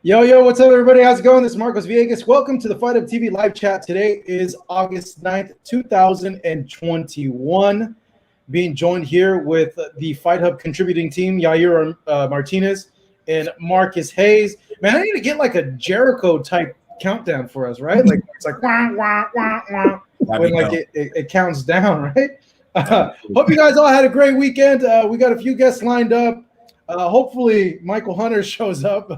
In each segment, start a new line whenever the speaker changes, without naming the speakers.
Yo, what's up, everybody? How's it going? This is Marcos Villegas. Welcome to the Fight Hub TV live chat. Today is August 9th, 2021. Being joined here with the Fight Hub contributing team, Yair Martinez and Marcus Hayes. Man, I need to get like a Jericho-type countdown for us, right? Like it's like wah, wah, wah, wah, when like it counts down, right? Hope you guys all had a great weekend. We got a few guests lined up. Hopefully Michael Hunter shows up.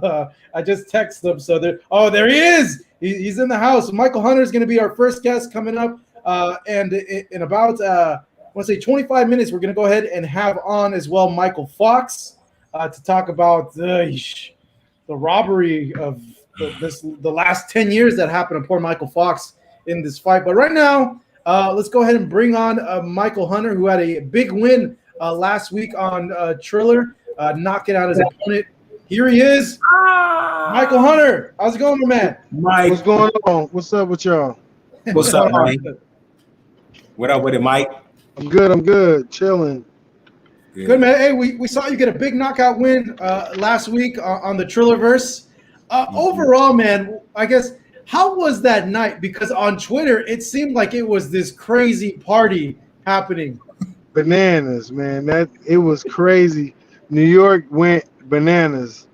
I just texted him, so there he is. He's in the house. Michael Hunter is going to be our first guest coming up, and in about I want to say 25 minutes, we're going to go ahead and have on as well Mykal Fox to talk about the robbery of the last 10 years that happened to poor Mykal Fox in this fight. But right now, let's go ahead and bring on Michael Hunter, who had a big win last week on Triller. Knocking out his opponent. Here he is, Michael Hunter. How's it going, my man?
Mike,
what's going on? What's up with y'all?
What's up, Mike? What up with it, Mike?
I'm good. Chilling.
Good, man. Hey, we saw you get a big knockout win last week on the Trillerverse. Overall, man, I guess, how was that night? Because on Twitter, it seemed like it was this crazy party happening.
Bananas, man. It was crazy. New York went bananas.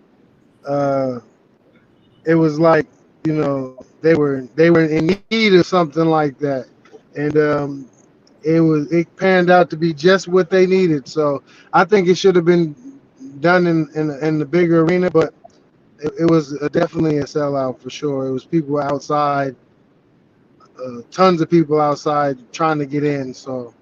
It was like, they were in need of something like that, and it panned out to be just what they needed. So I think it should have been done in the bigger arena, but it was definitely a sellout for sure. It was people outside, tons of people outside trying to get in. So.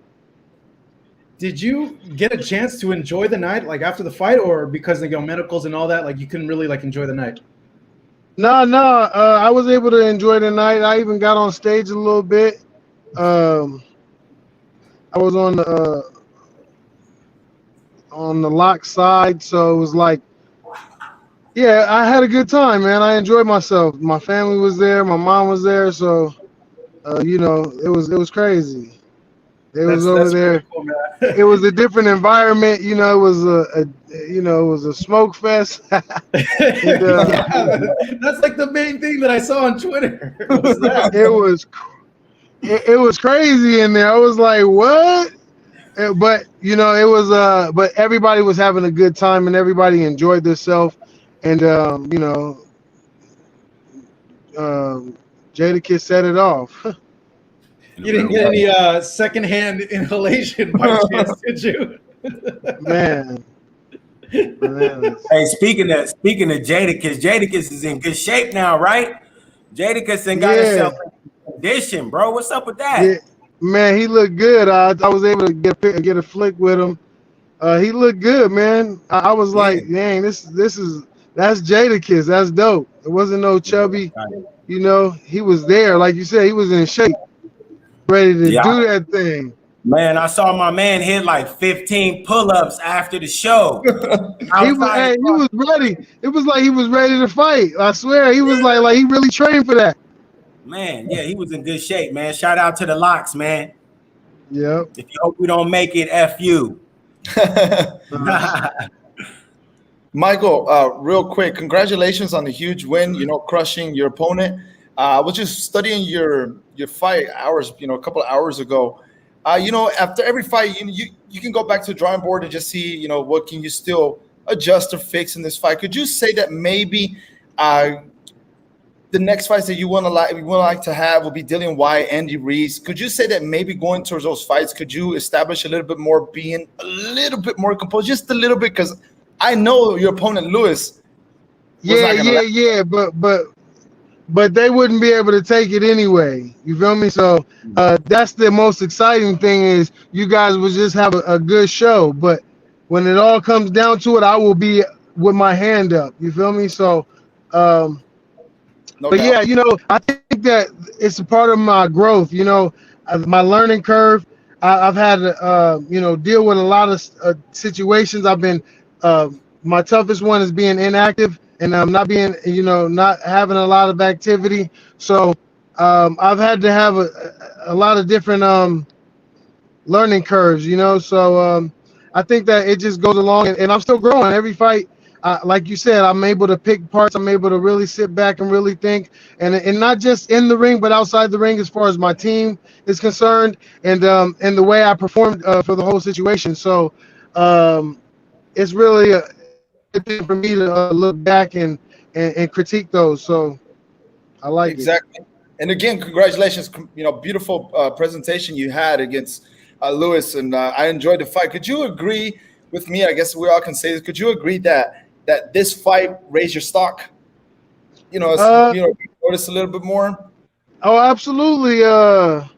Did you get a chance to enjoy the night, like after the fight, or because of medicals and all that, like you couldn't really like enjoy the night?
No. I was able to enjoy the night. I even got on stage a little bit. I was on the lock side, so it was like, yeah, I had a good time, man. I enjoyed myself. My family was there. My mom was there, so it was crazy. It was over there. Cool, it was a different environment. It was it was a smoke fest. And,
that's like the main thing that I saw on Twitter.
It was crazy in there. I was like, what? But it was but everybody was having a good time and everybody enjoyed themselves. And Jadakiss set it off.
You didn't get any secondhand inhalation by chance, did you?
Man.
Hey, speaking of Jadakiss is in good shape now, right? Jadakiss ain't got himself in condition, bro. What's up with that?
Yeah. Man, he looked good. I was able to get a flick with him. He looked good, man. I was like, dang, that's Jadakiss. That's dope. It wasn't no chubby. He was there, like you said. He was in shape. Ready to do that thing.
Man, I saw my man hit like 15 pull-ups after the show.
He was ready. It was like he was ready to fight. I swear, he was like he really trained for that.
Man, yeah, he was in good shape, man. Shout out to the locks, man.
Yep.
If you hope we don't make it, F you.
Michael, real quick, congratulations on the huge win, crushing your opponent. I was just studying your fight hours, a couple of hours ago. After every fight, you can go back to the drawing board and just see, what can you still adjust or fix in this fight. Could you say that maybe the next fights that you would like to have will be Dillian Whyte, Andy Reese? Could you say that maybe going towards those fights, could you establish a little bit more, being a little bit more composed, just a little bit? Because I know your opponent, Lewis.
Yeah, but they wouldn't be able to take it anyway. You feel me? So that's the most exciting thing is you guys will just have a good show. But when it all comes down to it, I will be with my hand up. You feel me? So, yeah, I think that it's a part of my growth. My learning curve. I've had to, deal with a lot of situations. I've been my toughest one is being inactive. And I'm not being, not having a lot of activity. So I've had to have a lot of different learning curves, So I think that it just goes along, and I'm still growing. Every fight like you said, I'm able to pick parts. I'm able to really sit back and really think, and not just in the ring, but outside the ring, as far as my team is concerned, and the way I performed for the whole situation. So it's really a good thing for me to look back and critique those. So I like it.
Exactly. And again, congratulations. Beautiful presentation you had against Lewis, and I enjoyed the fight. Could you agree with me? I guess we all can say this. Could you agree that this fight raised your stock? Notice a little bit more.
Oh, absolutely. I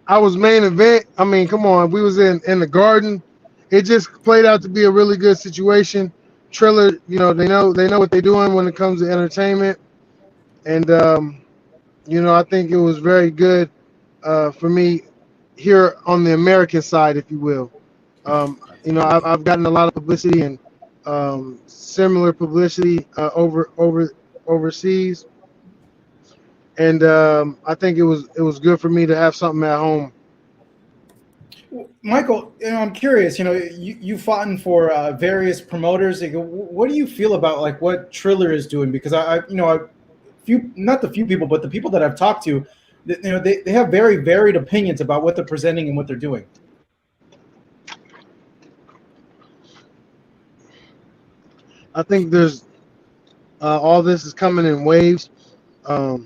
I was main event. I mean, come on, we was in the Garden. It just played out to be a really good situation. Triller, they know what they're doing when it comes to entertainment, and I think it was very good for me here on the American side, if you will. I've gotten a lot of publicity and similar publicity overseas, and I think it was good for me to have something at home.
Mykal, I'm curious. You fought in for various promoters. Like, what do you feel about like what Triller is doing? Because not the few people, but the people that I've talked to, they have very varied opinions about what they're presenting and what they're doing.
I think there's all this is coming in waves. I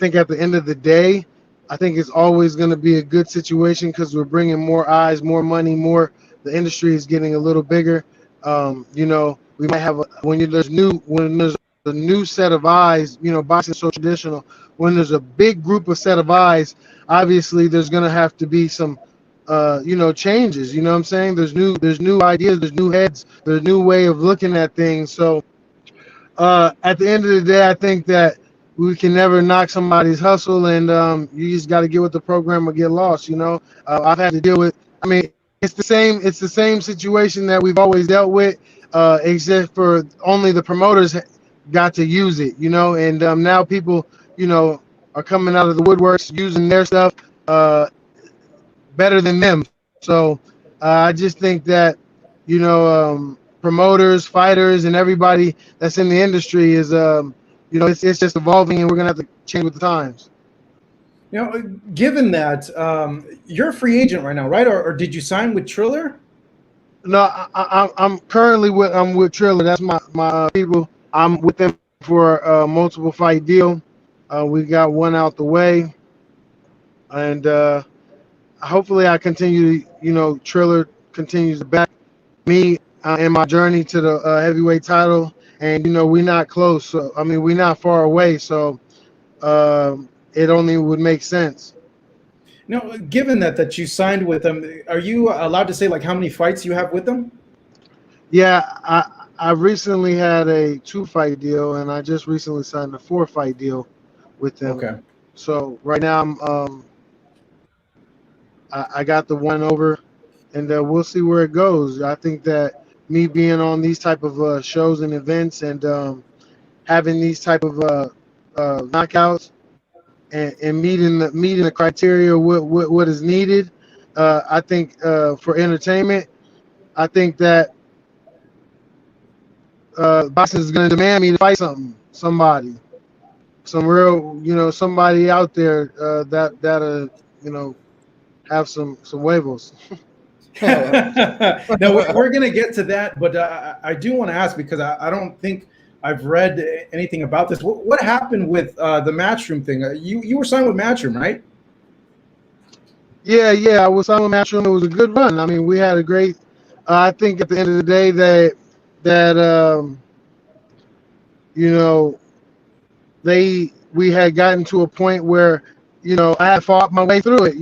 think at the end of the day, I think it's always going to be a good situation because we're bringing more eyes, more money, more. The industry is getting a little bigger. We might have when there's a new set of eyes. Boxing is so traditional. When there's a big group of set of eyes, obviously there's going to have to be some, changes. You know what I'm saying? There's new ideas, there's new heads, there's a new way of looking at things. So at the end of the day, I think that we can never knock somebody's hustle, and you just got to get with the program or get lost. I've had to deal with. I mean, it's the same situation that we've always dealt with, except for only the promoters got to use it. And now people, are coming out of the woodworks using their stuff better than them. So I just think that, promoters, fighters, and everybody that's in the industry is it's just evolving, and we're gonna have to change with the times.
Given that you're a free agent right now, right? Or did you sign with Triller?
No, I'm currently with Triller. That's my people. I'm with them for a multiple fight deal. We got one out the way, and hopefully I continue. Triller continues to back me in my journey to the heavyweight title. And we're not close. So I mean, we're not far away. So it only would make sense.
Given that you signed with them, are you allowed to say like how many fights you have with them?
Yeah, I recently had a 2-fight deal, and I just recently signed a 4-fight deal with them.
Okay.
So right now I got the one over, and we'll see where it goes. I think that me being on these type of shows and events, and having these type of knockouts, and meeting the criteria what is needed, I think for entertainment, I think that boxing is going to demand me to fight somebody, some real, somebody out there that have some huevos.
No, we're going to get to that, but I do want to ask, because I don't think I've read anything about this. What happened with the Matchroom thing? You were signed with Matchroom, right?
Yeah, I was signed with Matchroom. It was a good run. I mean, we had a great. I think at the end of the day that we had gotten to a point where I had fought my way through it.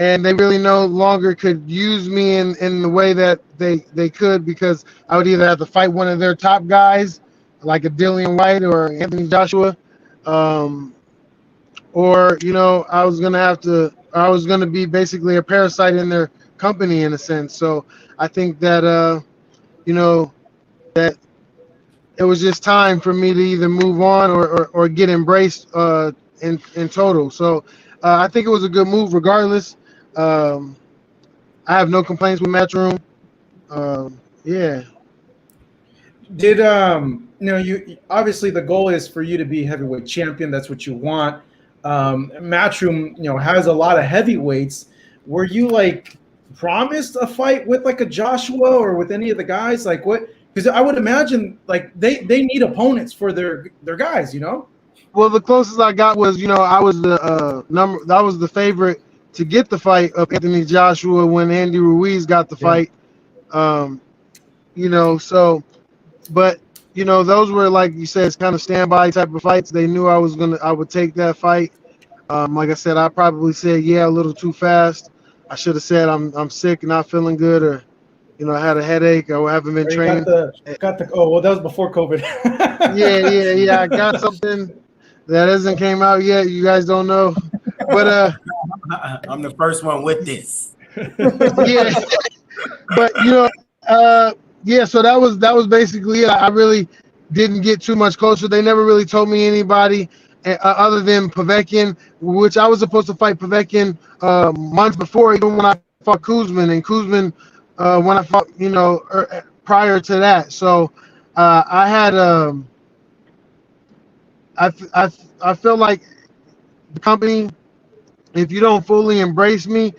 And they really no longer could use me in the way that they could, because I would either have to fight one of their top guys, like a Dillian White or Anthony Joshua, or I was gonna be basically a parasite in their company in a sense. So I think that that it was just time for me to either move on or get embraced in total. So I think it was a good move regardless. I have no complaints with Matchroom. Yeah.
Did you obviously the goal is for you to be heavyweight champion. That's what you want. Matchroom, has a lot of heavyweights. Were you like promised a fight with like a Joshua or with any of the guys? Like what? Because I would imagine like they need opponents for their guys.
Well, the closest I got was, I was the I was the favorite to get the fight of Anthony Joshua when Andy Ruiz got the fight. So, but those were, like you said, it's kind of standby type of fights. They knew I would take that fight. Like I said, I probably said yeah a little too fast. I should have said I'm sick and not feeling good, or I had a headache. I haven't been training.
Well, that was before COVID.
yeah. I got something that hasn't came out yet. You guys don't know, but
I'm the first one with this.
Yeah, but yeah. So that was basically it. I really didn't get too much closer. They never really told me anybody other than Povetkin, which I was supposed to fight Povetkin months before, even when I fought Kuzman, and Kuzman when I fought prior to that. So I had I feel like the company, if you don't fully embrace me,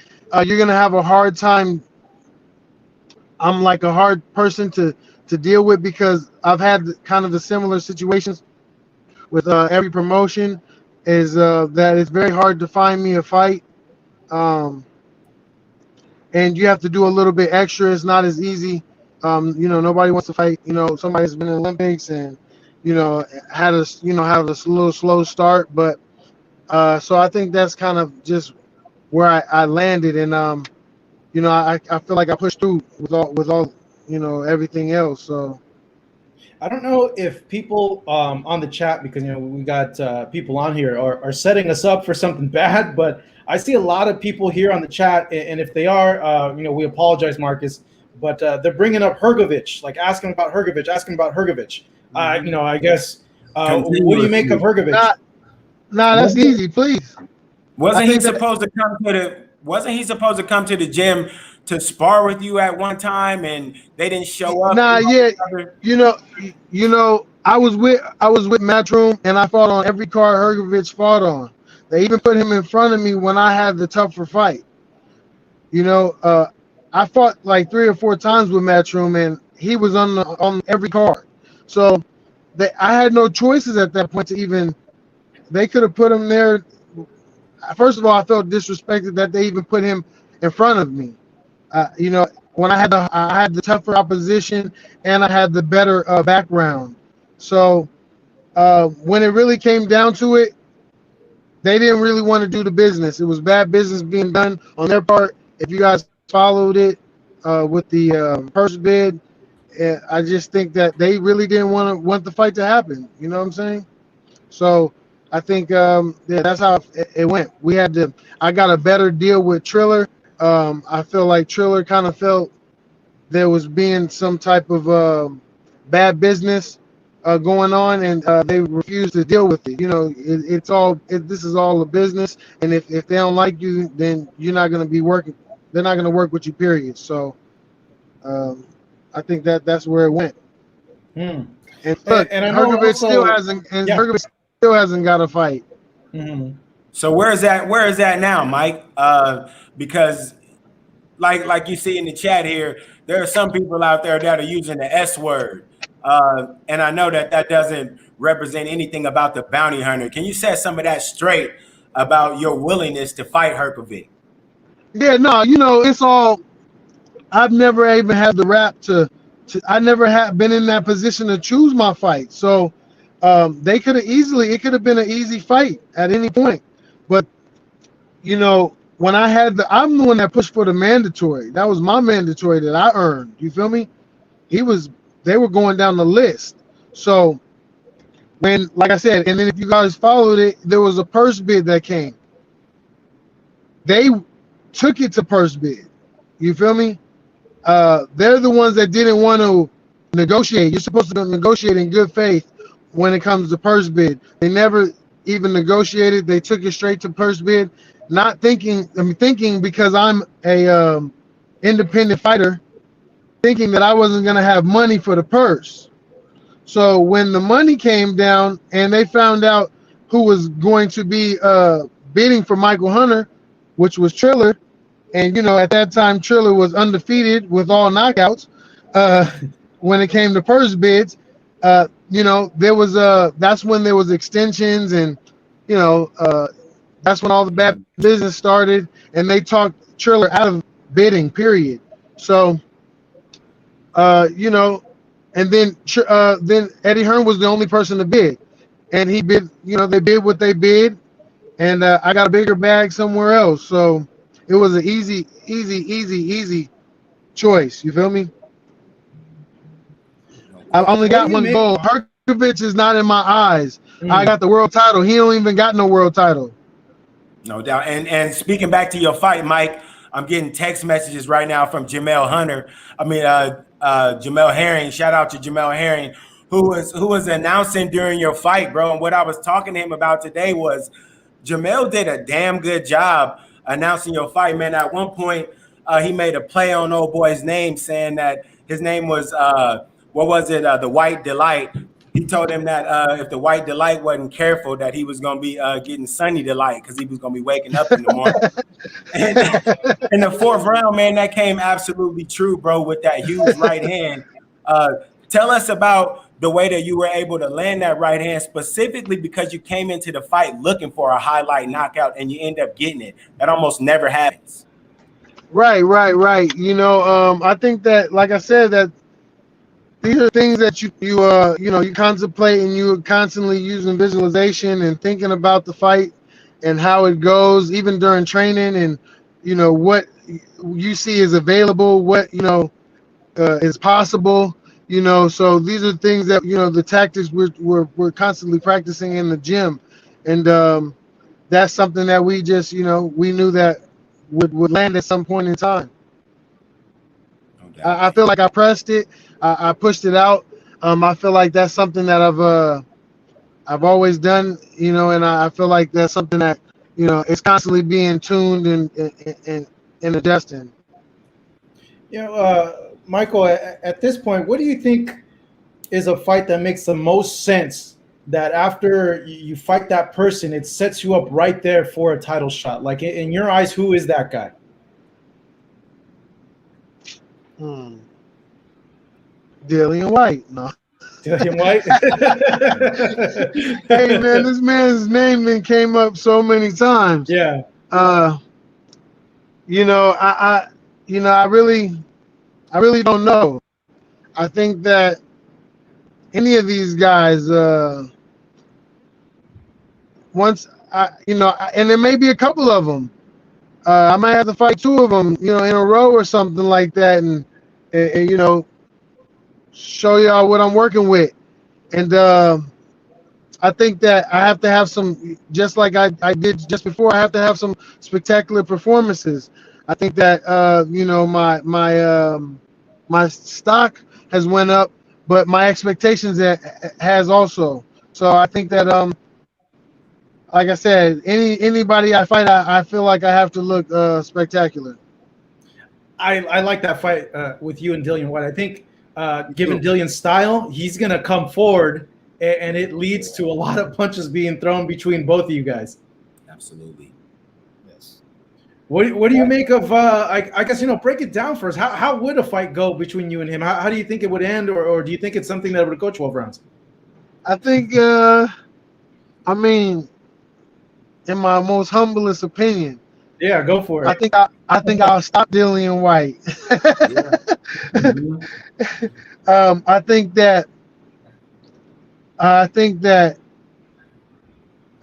you're gonna have a hard time. I'm like a hard person to deal with because I've had kind of the similar situations with every promotion. Is that it's very hard to find me a fight, and you have to do a little bit extra. It's not as easy. Nobody wants to fight. Somebody who's been in the Olympics and had a little slow start, but so I think that's kind of just where I landed, and I feel like I pushed through with all everything else. So
I don't know if people on the chat, because we got people on here are setting us up for something bad, but I see a lot of people here on the chat, and if they are, we apologize, Marcus, but they're bringing up Hrgovic, like asking about Hrgovic. I guess what do you make of Hrgovic?
Nah, that's easy, please.
Wasn't he supposed to come to the gym to spar with you at one time, and they didn't show up?
Nah, yeah. I was with Matchroom, and I fought on every card Hrgovic fought on. They even put him in front of me when I had the tougher fight. I fought like 3 or 4 times with Matchroom, and he was on every card. So I had no choices at that point to even. They could have put him there. First of all, I felt disrespected that they even put him in front of me. When I had the tougher opposition and I had the better background. So when it really came down to it, they didn't really want to do the business. It was bad business being done on their part. If you guys followed it with the purse bid, I just think that they really didn't want the fight to happen. You know what I'm saying? So I think that's how it went. I got a better deal with Triller. I feel like Triller kind of felt there was being some type of bad business going on, and they refused to deal with it. This is all a business, and if they don't like you, then you're not going to be working. They're not going to work with you, period. So I think that's where it went. And look, Hrgovic still hasn't got a fight.
Mm-hmm. So where is that now, Mike? Because like you see in the chat here, there are some people out there that are using the S word. And I know that doesn't represent anything about the bounty hunter. Can you set some of that straight about your willingness to fight Hrgovic?
Yeah, no, it's all. I've never even had the rap to I never have been in that position to choose my fight. So it could have been an easy fight at any point. But when I'm the one that pushed for the mandatory. That was my mandatory that I earned. You feel me? They were going down the list. So when, like I said, and then if you guys followed it, there was a purse bid that came. They took it to purse bid. You feel me? They're the ones that didn't want to negotiate. You're supposed to negotiate in good faith when it comes to purse bid. They never even negotiated. They took it straight to purse bid, not thinking. Thinking because I'm a independent fighter, thinking that I wasn't going to have money for the purse. So when the money came down and they found out who was going to be bidding for Michael Hunter, which was Triller, and at that time Triller was undefeated with all knockouts. When it came to purse bids, there was that's when there was extensions, and that's when all the bad business started, and they talked Triller out of bidding. Period. So, and then Eddie Hearn was the only person to bid, and he bid. They bid what they bid, and I got a bigger bag somewhere else. So it was an easy choice. You feel me? I only got one goal. Herkovich is not in my eyes. I got the world title. He don't even got no world title.
No doubt. And speaking back to your fight, Mike, I'm getting text messages right now from Jamel Herring. Shout out to Jamel Herring, who was announcing during your fight, bro. And what I was talking to him about today was Jamel did a damn good job announcing your fight, man. At one point, he made a play on old boy's name, saying that his name was the White Delight. He told him that if the White Delight wasn't careful, that he was going to be getting Sunny Delight because he was going to be waking up in the morning. And in the fourth round, man, that came absolutely true, bro, with that huge right hand. Tell us about the way that you were able to land that right hand, specifically because you came into the fight looking for a highlight knockout and you end up getting it. That almost never happens.
Right. I think that, like I said, that these are things that you contemplate, and you're constantly using visualization and thinking about the fight and how it goes, even during training, and what you see is available, what is possible. So these are things that the tactics we're constantly practicing in the gym, and that's something that we just we knew that would land at some point in time. I feel like I pressed it. I pushed it out. I feel like that's something that I've always done, and I feel like that's something that it's constantly being tuned and adjusting.
Michael, at this point, what do you think is a fight that makes the most sense? That after you fight that person, it sets you up right there for a title shot. Like in your eyes, who is that guy?
Dillian White. No.
Dillian White.
Hey man, this man's name came up so many times.
Yeah.
I really don't know. I think that any of these guys, and there may be a couple of them. I might have to fight two of them, in a row or something like that, and show y'all what I'm working with. And I think that I have to have some, just like I did just before, I have to have some spectacular performances. I think that my stock has went up, but my expectations has also. So I think that like I said, anybody I fight, I feel like I have to look spectacular.
I like that fight with you and Dillian White. I think given Dillian's style, he's going to come forward, and it leads to a lot of punches being thrown between both of you guys.
Absolutely.
Yes. What do you make of, I guess, break it down for us. How would a fight go between you and him? How do you think it would end, or do you think it's something that would go 12 rounds?
I think, in my most humblest opinion.
Yeah, go for it.
I think I'll stop Dillian White. I think that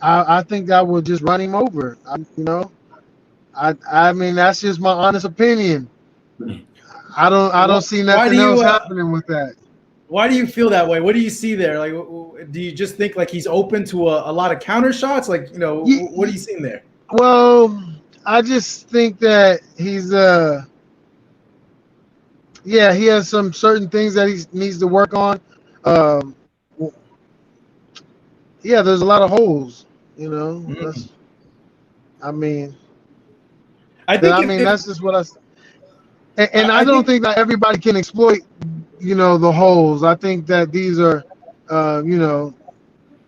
I would just run him over. I mean that's just my honest opinion. I don't see nothing else happening with that.
Why do you feel that way? What do you see there? Like, do you just think like he's open to a lot of counter shots? Like, what are you seeing there?
Well, I just think that he's he has some certain things that he needs to work on. There's a lot of holes,
Mm-hmm.
that's just what And I don't think that everybody can exploit, the holes. I think that these are,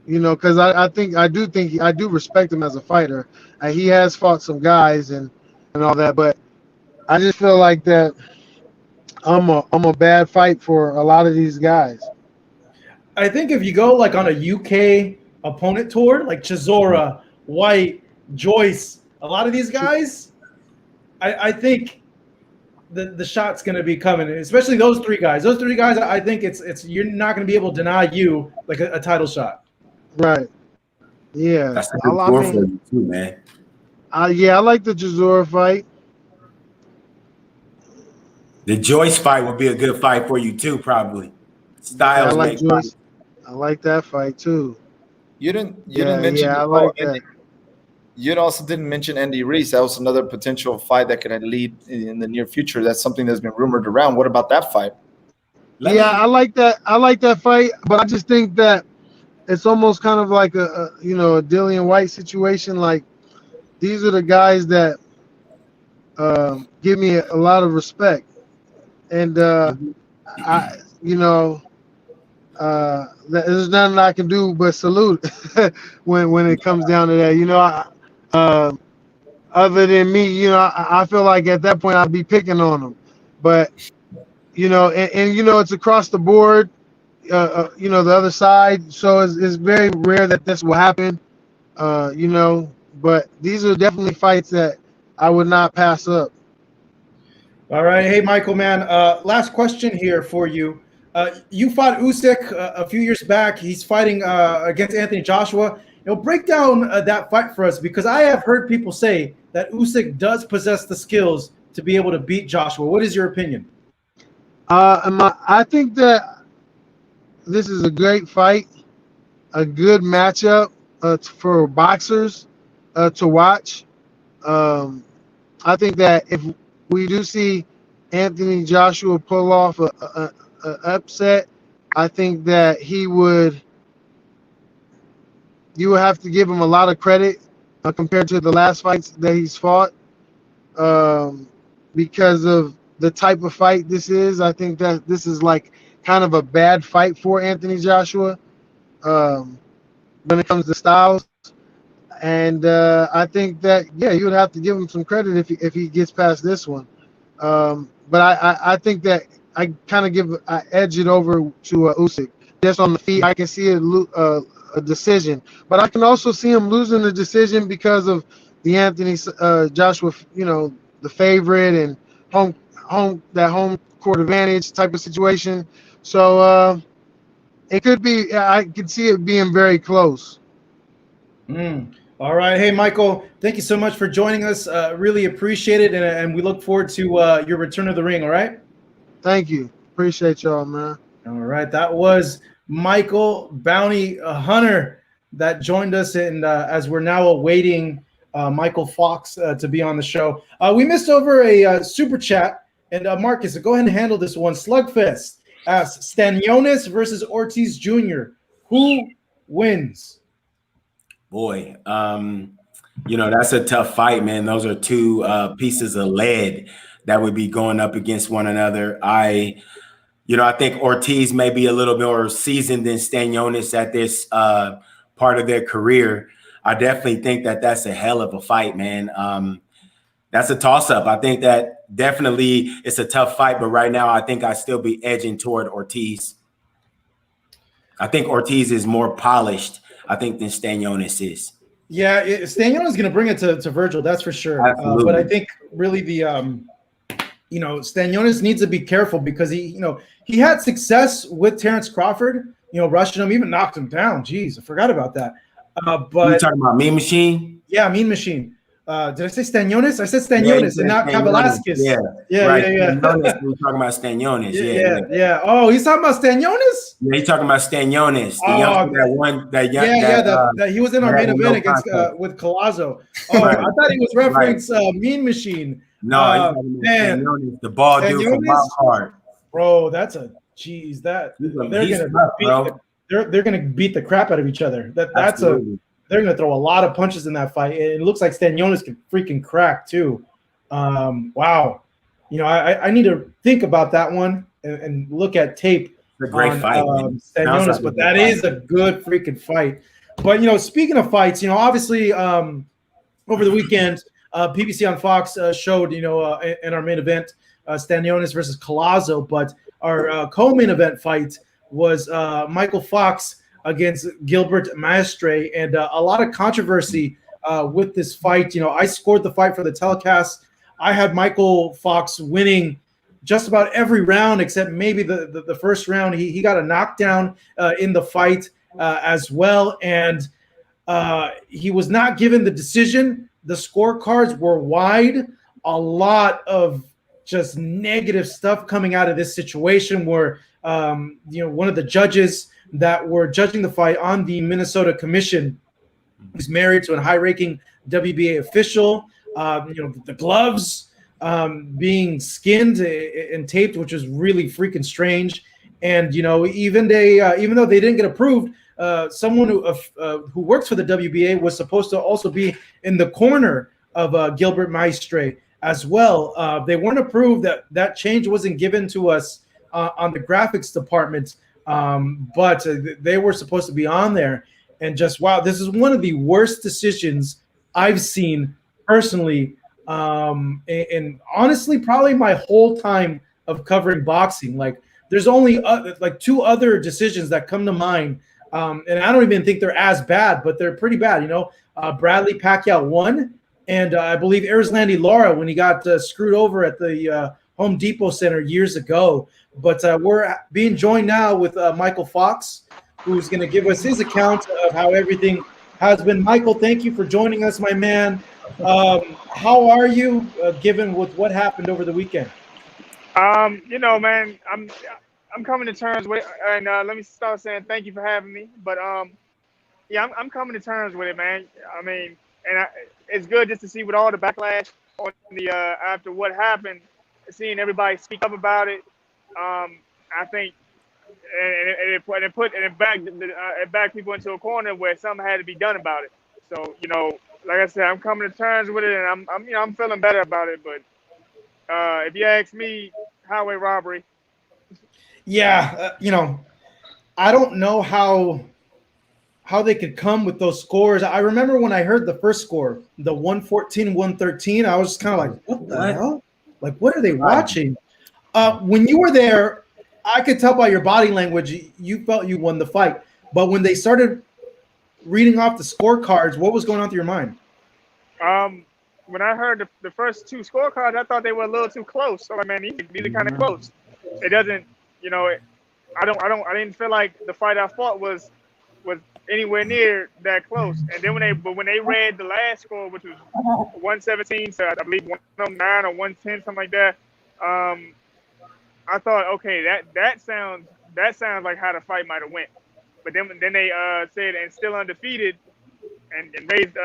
because I do respect him as a fighter. He has fought some guys and all that, but I just feel like that I'm a bad fight for a lot of these guys.
I think if you go like on a UK opponent tour, like Chisora, White, Joyce, a lot of these guys, I think the shot's going to be coming, especially those three guys. Those three guys, I think it's you're not going to be able to deny you like a title shot.
Right. Yeah.
That's a good score for you too, man.
Yeah, I like the Chisora fight.
The Joyce fight would be a good fight for you too, probably. Styles
I like
make
Joyce.
fights.
I like that fight too.
You didn't mention.
Yeah, I like that.
You also didn't mention Andy Reese. That was another potential fight that could lead in the near future. That's something that's been rumored around. What about that fight?
I like that. I like that fight, but I just think that it's almost kind of like a Dillian White situation. Like these are the guys that give me a lot of respect, and there's nothing I can do but salute when it comes down to that. Other than me, I feel like at that point I'd be picking on them, but it's across the board. The other side, so it's very rare that this will happen. But these are definitely fights that I would not pass up.
All right, hey Mykal, man. Last question here for you. You fought Usyk a few years back. He's fighting against Anthony Joshua. Break down that fight for us, because I have heard people say that Usyk does possess the skills to be able to beat Joshua. What is your opinion?
I think that this is a great fight, a good matchup for boxers to watch. I think that if we do see Anthony Joshua pull off a upset, I think that you would have to give him a lot of credit compared to the last fights that he's fought, because of the type of fight this is. I think that this is like kind of a bad fight for Anthony Joshua when it comes to styles. And I think that, you would have to give him some credit if he gets past this one. But I think that I kind of edge it over to Usyk. Just on the feet, I can see a decision. But I can also see him losing the decision because of the Anthony Joshua, the favorite and home court advantage type of situation. So it could be. I could see it being very close.
All right, hey Mykal, thank you so much for joining us. Really appreciate it, and we look forward to your return to the ring. All right.
Thank you. Appreciate y'all, man.
All right, that was Mykal Bounty Hunter that joined us, and as we're now awaiting Mykal Fox to be on the show. We missed over a super chat, and Marcus, go ahead and handle this one. Slugfest asks, Stanionis versus Ortiz Jr. Who wins?
Boy, that's a tough fight, man. Those are two pieces of lead that would be going up against one another. I think Ortiz may be a little more seasoned than Stanionis at this part of their career. I definitely think that that's a hell of a fight, man. That's a toss-up. I think that definitely it's a tough fight, but right now I think I still be edging toward Ortiz. I think Ortiz is more polished, I think, than Stanionis is.
Yeah, Stanionis is going to bring it to Virgil, that's for sure. But I think really the Stanionis needs to be careful because he had success with Terrence Crawford, rushing him, even knocked him down. Jeez, I forgot about that. But
you talking about Mean Machine?
Yeah, Mean Machine. Did I say Stanionis? I said Stanionis and not Velasquez.
Yeah. We're talking about Stanionis.
Yeah. Oh, he's talking about Stanionis?
Yeah, he's talking about Stanionis.
That he was in our main event against with Collazo. Oh, right. I thought he was referencing Mean Machine.
No, man, Stanionis, the ball dude from Wild Card.
Bro, that's a jeez. They're gonna beat the crap out of each other. They're going to throw a lot of punches in that fight. It looks like Stanionis can freaking crack too. Wow. I need to think about that one and look at tape
It's a great
on
fight, man. Sounds like
Stanionis,
a
but
good
that
fight.
is a good freaking fight. But speaking of fights, obviously over the weekend, PBC on Fox showed in our main event Stanionis versus Collazo, but our co-main event fight was Mykal Fox against Gabriel Maestre, and a lot of controversy with this fight. I scored the fight for the telecast. I had Mykal Fox winning just about every round except maybe the first round. He got a knockdown in the fight as well, and he was not given the decision. The scorecards were wide. A lot of just negative stuff coming out of this situation where one of the judges that were judging the fight on the Minnesota Commission was married to a high-ranking WBA official. The gloves being skinned and taped, which was really freaking strange. And even though they didn't get approved, someone who works for the WBA was supposed to also be in the corner of Gabriel Maestre as well. They weren't approved. That change wasn't given to us on the graphics department, but they were supposed to be on there. And just wow, this is one of the worst decisions I've seen personally, and honestly, probably my whole time of covering boxing. Like, there's only like two other decisions that come to mind, and I don't even think they're as bad, but they're pretty bad. Bradley Pacquiao won, and I believe Erislandy Lara when he got screwed over at the Home Depot Center years ago. But we're being joined now with Mykal Fox, who's going to give us his account of how everything has been. Mykal, thank you for joining us, my man. How are you, given with what happened over the weekend?
Man, I'm coming to terms with, and let me start saying thank you for having me. But yeah, I'm coming to terms with it, man. I mean, it's good just to see with all the backlash on the after what happened, seeing everybody speak up about it. I think, and it backed people into a corner where something had to be done about it. So like I said, I'm coming to terms with it, and I'm feeling better about it. But if you ask me, highway robbery.
Yeah, I don't know how they could come with those scores. I remember when I heard the first score, the 114-113, I was just kind of like, what the hell? Like, what are they watching? When you were there, I could tell by your body language you felt you won the fight. But when they started reading off the scorecards, what was going on through your mind?
When I heard the first two scorecards, I thought they were a little too close. So, man, these are kind of close. It doesn't, I didn't feel like the fight I fought was anywhere near that close. And then when they read the last score, which was 117 to I believe 109 or 110, something like that, I thought, okay, that sounds like how the fight might have went. But then they said and still undefeated and raised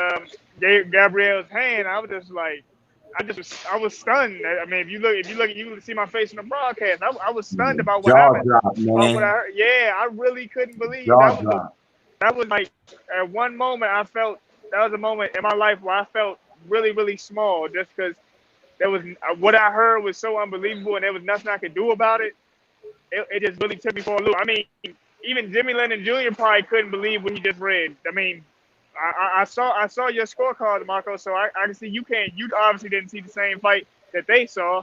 Gabriel's hand. I was just like, I was stunned. I mean, if you look, you see my face in the broadcast. I was stunned about what
Jaw
happened.
drop, man.
What I heard. Yeah, I really couldn't believe
Jaw drop.
that was like at one moment I felt that was a moment in my life where I felt really, really small just because there was what I heard was so unbelievable and there was nothing I could do about it. It just really took me for a loop. I mean, even Jimmy Lennon Jr. probably couldn't believe what he just read. I mean, I saw your scorecard, Marco. So I can see you obviously didn't see the same fight that they saw,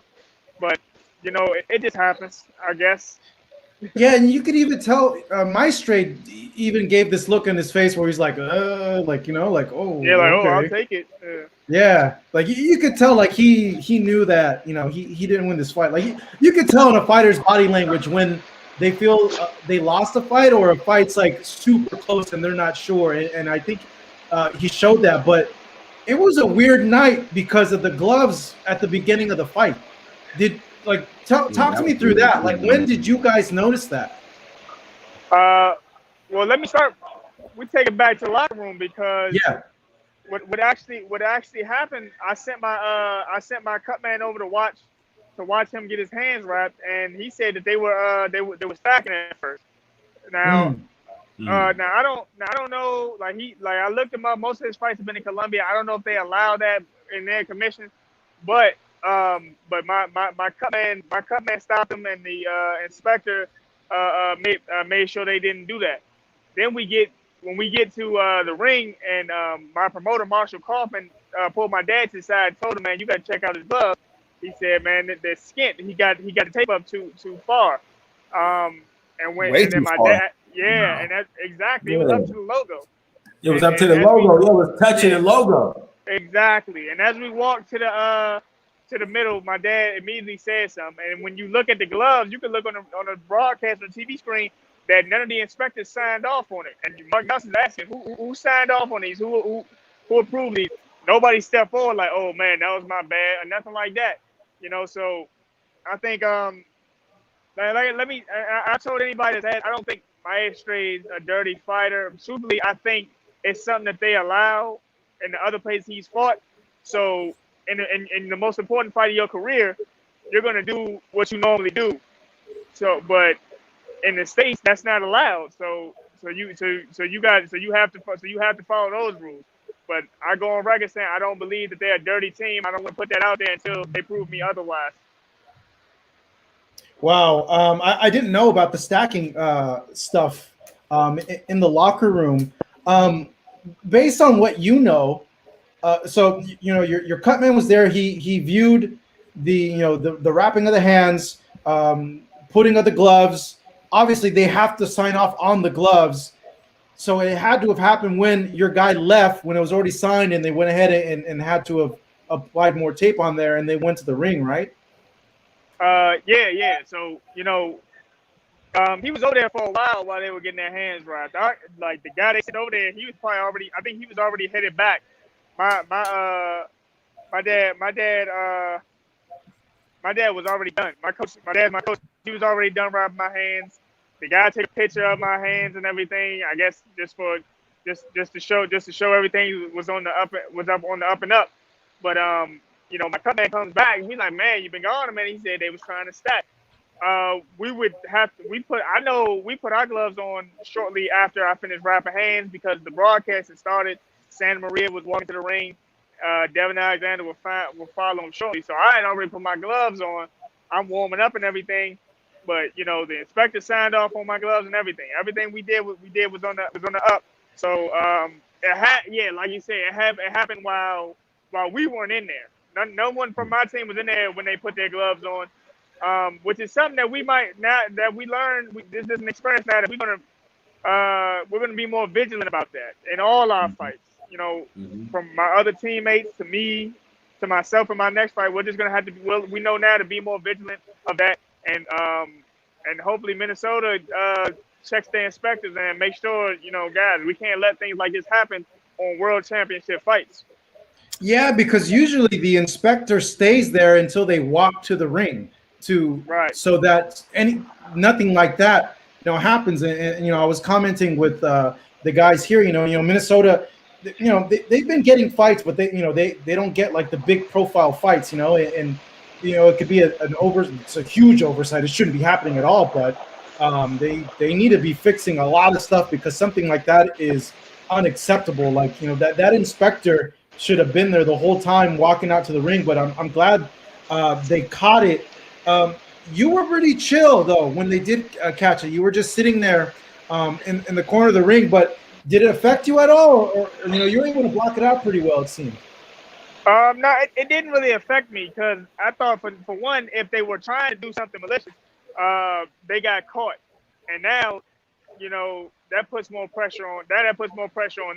but it just happens, I guess.
Yeah, and you could even tell Maestre even gave this look in his face where he's like, oh,
Yeah, like,
okay.
I'll take it.
Yeah, like you could tell, like he knew that he didn't win this fight. Like you could tell in a fighter's body language when they feel they lost a fight or a fight's like super close and they're not sure. And I think he showed that. But it was a weird night because of the gloves at the beginning of the fight. Talk to me through that. Like, when did you guys notice that?
Well, let me start. We take it back to the locker room because what actually happened. I sent my cut man over to watch him get his hands wrapped, and he said that they were stacking at first. Now, now I don't know. Like I looked him up. Most of his fights have been in Colombia. I don't know if they allow that in their commission, but But my cut man stopped him, and the inspector made sure they didn't do that. Then when we get to the ring, and my promoter Marshall Kaufman pulled my dad to the side, and told him, man, you got to check out his glove. He said, man, they're skint. He got the tape up too far.
Way
And then
too
my
far.
dad, yeah, and that exactly, it was
Yeah.
up to the logo.
It was
And
up to the
as
logo. It was touching the logo.
exactly. And as we walked to the middle, my dad immediately said something. And when you look at the gloves, you can look on the broadcast on the TV screen that none of the inspectors signed off on it. And Mark Nelson's asking who signed off on these, who approved these. Nobody stepped forward like, oh man, that was my bad, or nothing like that. So I think I told anybody that I don't think Maestre is a dirty fighter. Truthfully, I think it's something that they allow in the other places he's fought. So in the most important fight of your career, you're gonna do what you normally do. So, but in the States, that's not allowed. So you have to follow those rules. But I go on record saying I don't believe that they're a dirty team. I don't want to put that out there until they prove me otherwise.
Wow, I didn't know about the stacking stuff in the locker room. Based on what you know, so your cut man was there. He viewed the wrapping of the hands, putting of the gloves. Obviously, they have to sign off on the gloves. So it had to have happened when your guy left, when it was already signed, and they went ahead and had to have applied more tape on there, and they went to the ring, right?
Yeah. So he was over there for a while they were getting their hands wrapped. Like the guy they sent over there, he was probably already. I think he was already headed back. My dad was already done. My coach. He was already done wrapping my hands. The guy took a picture of my hands and everything. I guess just to show everything was up on the up and up. But my cut man comes back and he's like, man, you've been gone a minute. He said they was trying to stack. We put our gloves on shortly after I finished wrapping hands because the broadcast had started. Santa Maria was walking to the ring. Devin Alexander will follow him shortly. So I had already put my gloves on. I'm warming up and everything. But the inspector signed off on my gloves and everything. Everything we did was on the up. So like you said, it happened while we weren't in there. No one from my team was in there when they put their gloves on. Which is something that we might now that we learned. This is an experience now that we're gonna be more vigilant about that in all our fights. From my other teammates to me, to myself in my next fight, we're just gonna have to. We know now to be more vigilant of that, and hopefully Minnesota checks their inspectors and make sure guys, we can't let things like this happen on world championship fights.
Yeah, because usually the inspector stays there until they walk to the ring so that nothing like that happens. And I was commenting with the guys here. Minnesota, they've been getting fights, but they don't get like the big profile fights. And it could be it's a huge oversight. It shouldn't be happening at all, but they need to be fixing a lot of stuff because something like that is unacceptable. Like that inspector should have been there the whole time walking out to the ring, but I'm glad they caught it. You were pretty chill though when they did catch it. You were just sitting there in the corner of the ring, but did it affect you at all, or you were able to block it out pretty well, it seemed?
No, it didn't really affect me because I thought for one, if they were trying to do something malicious, they got caught, and now that puts more pressure on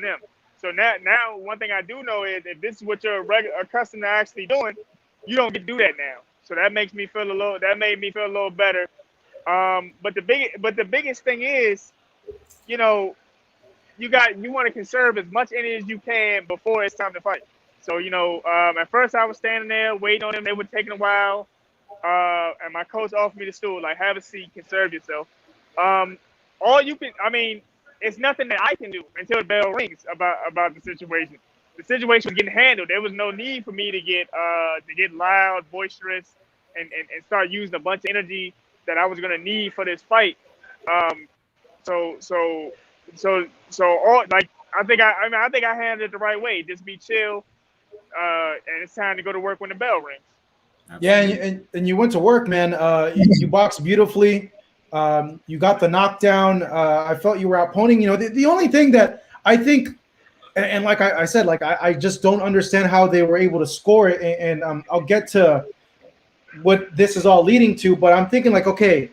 them. So now one thing I do know is if this is what you're accustomed to actually doing, you don't get to do that now. So that made me feel a little better. But the biggest thing is, you want to conserve as much energy as you can before it's time to fight. So at first I was standing there waiting on them. They were taking a while, and my coach offered me the stool, like, have a seat, conserve yourself. It's nothing that I can do until the bell rings about the situation. The situation was getting handled. There was no need for me to get loud, boisterous, and start using a bunch of energy that I was gonna need for this fight. So all like I think I handled it the right way. Just be chill, and it's time to go to work when the bell rings.
Yeah,
Absolutely.
and you went to work, man. You boxed beautifully. You got the knockdown. I felt you were outponing. You know, the only thing that I think, and like I said, like I just don't understand how they were able to score it. And I'll get to what this is all leading to, but I'm thinking like, okay,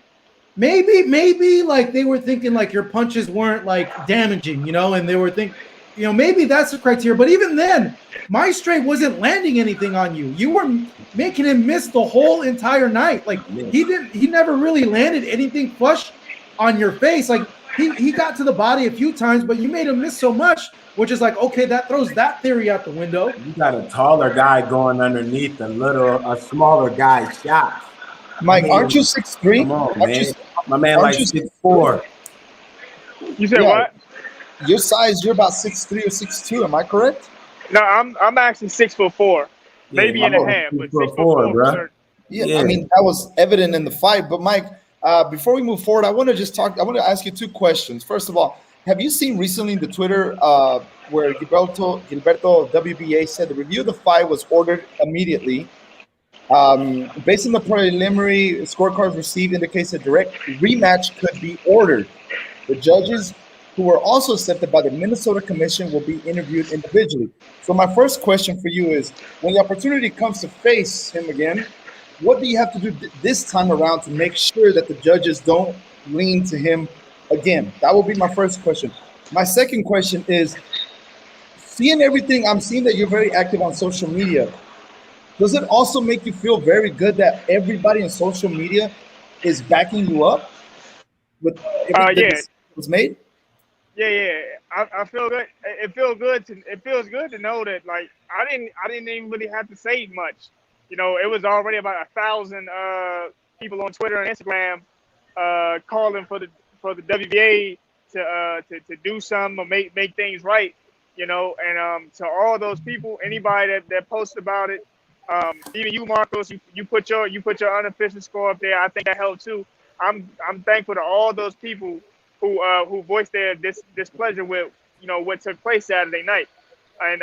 maybe like they were thinking like your punches weren't like damaging, you know, and they were thinking, you know, maybe that's the criteria. But even then, Maestre wasn't landing anything on you. You were making him miss the whole entire night. Like he never really landed anything flush on your face. Like he got to the body a few times, but you made him miss so much, which is like, okay, that throws that theory out the window.
You got a taller guy going underneath a smaller guy's shots. I
Mike, aren't you
mean,
6'3"?
come on,
Aren't you?
man. My man
Aren't
like
you
6'4".
You said
Yeah,
what?
your size, you're about 6'3" or 6'2". Am I correct?
No, I'm actually 6'4",
Yeah,
maybe
my
and a
man
Oh,
half, but
6'4",
6'4" for
bro.
certain.
yeah. I
Yeah.
mean, that was evident in the fight. But Mike, before we move forward, I want to just talk. I want to ask you two questions. First of all, have you seen recently in the Twitter where Gilberto WBA said the review of the fight was ordered immediately? Based on the preliminary scorecards received indicates a direct rematch could be ordered. The judges, who were also accepted by the Minnesota Commission, will be interviewed individually. So my first question for you is, when the opportunity comes to face him again, what do you have to do this time around to make sure that the judges don't lean to him again? That will be my first question. My second question is, seeing everything, I'm seeing that you're very active on social media. Does it also make you feel very good that everybody in social media is backing you up with everything
Yeah,
that was made?
yeah. I feel good. It feels good to know that like I didn't even really have to say much. You know, it was already about 1,000 people on Twitter and Instagram calling for the WBA to do something or make things right. You know, and to all those people, anybody that posted about it, even you, Marcos, you put your unofficial score up there. I think that helped too. I'm thankful to all those people who voiced their displeasure with what took place Saturday night. And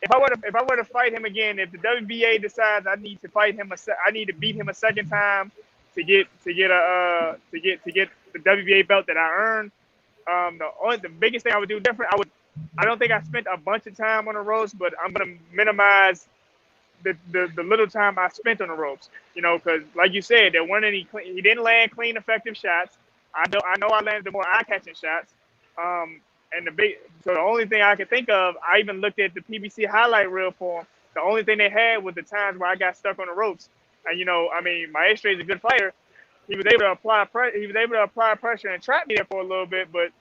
if I were to fight him again, if the WBA decides I need to fight him, I need to beat him a second time to get the WBA belt that I earned. The biggest thing I would do different, I don't think I spent a bunch of time on the ropes, but I'm gonna minimize the little time I spent on the ropes. You know, because like you said, there weren't any. He didn't land clean, effective shots. I know I landed the more eye catching shots. And so the only thing I could think of, I even looked at the PBC highlight reel for him. The only thing they had was the times where I got stuck on the ropes. And I mean, Maestre is a good fighter. He was able to apply pressure and trap me there for a little bit, but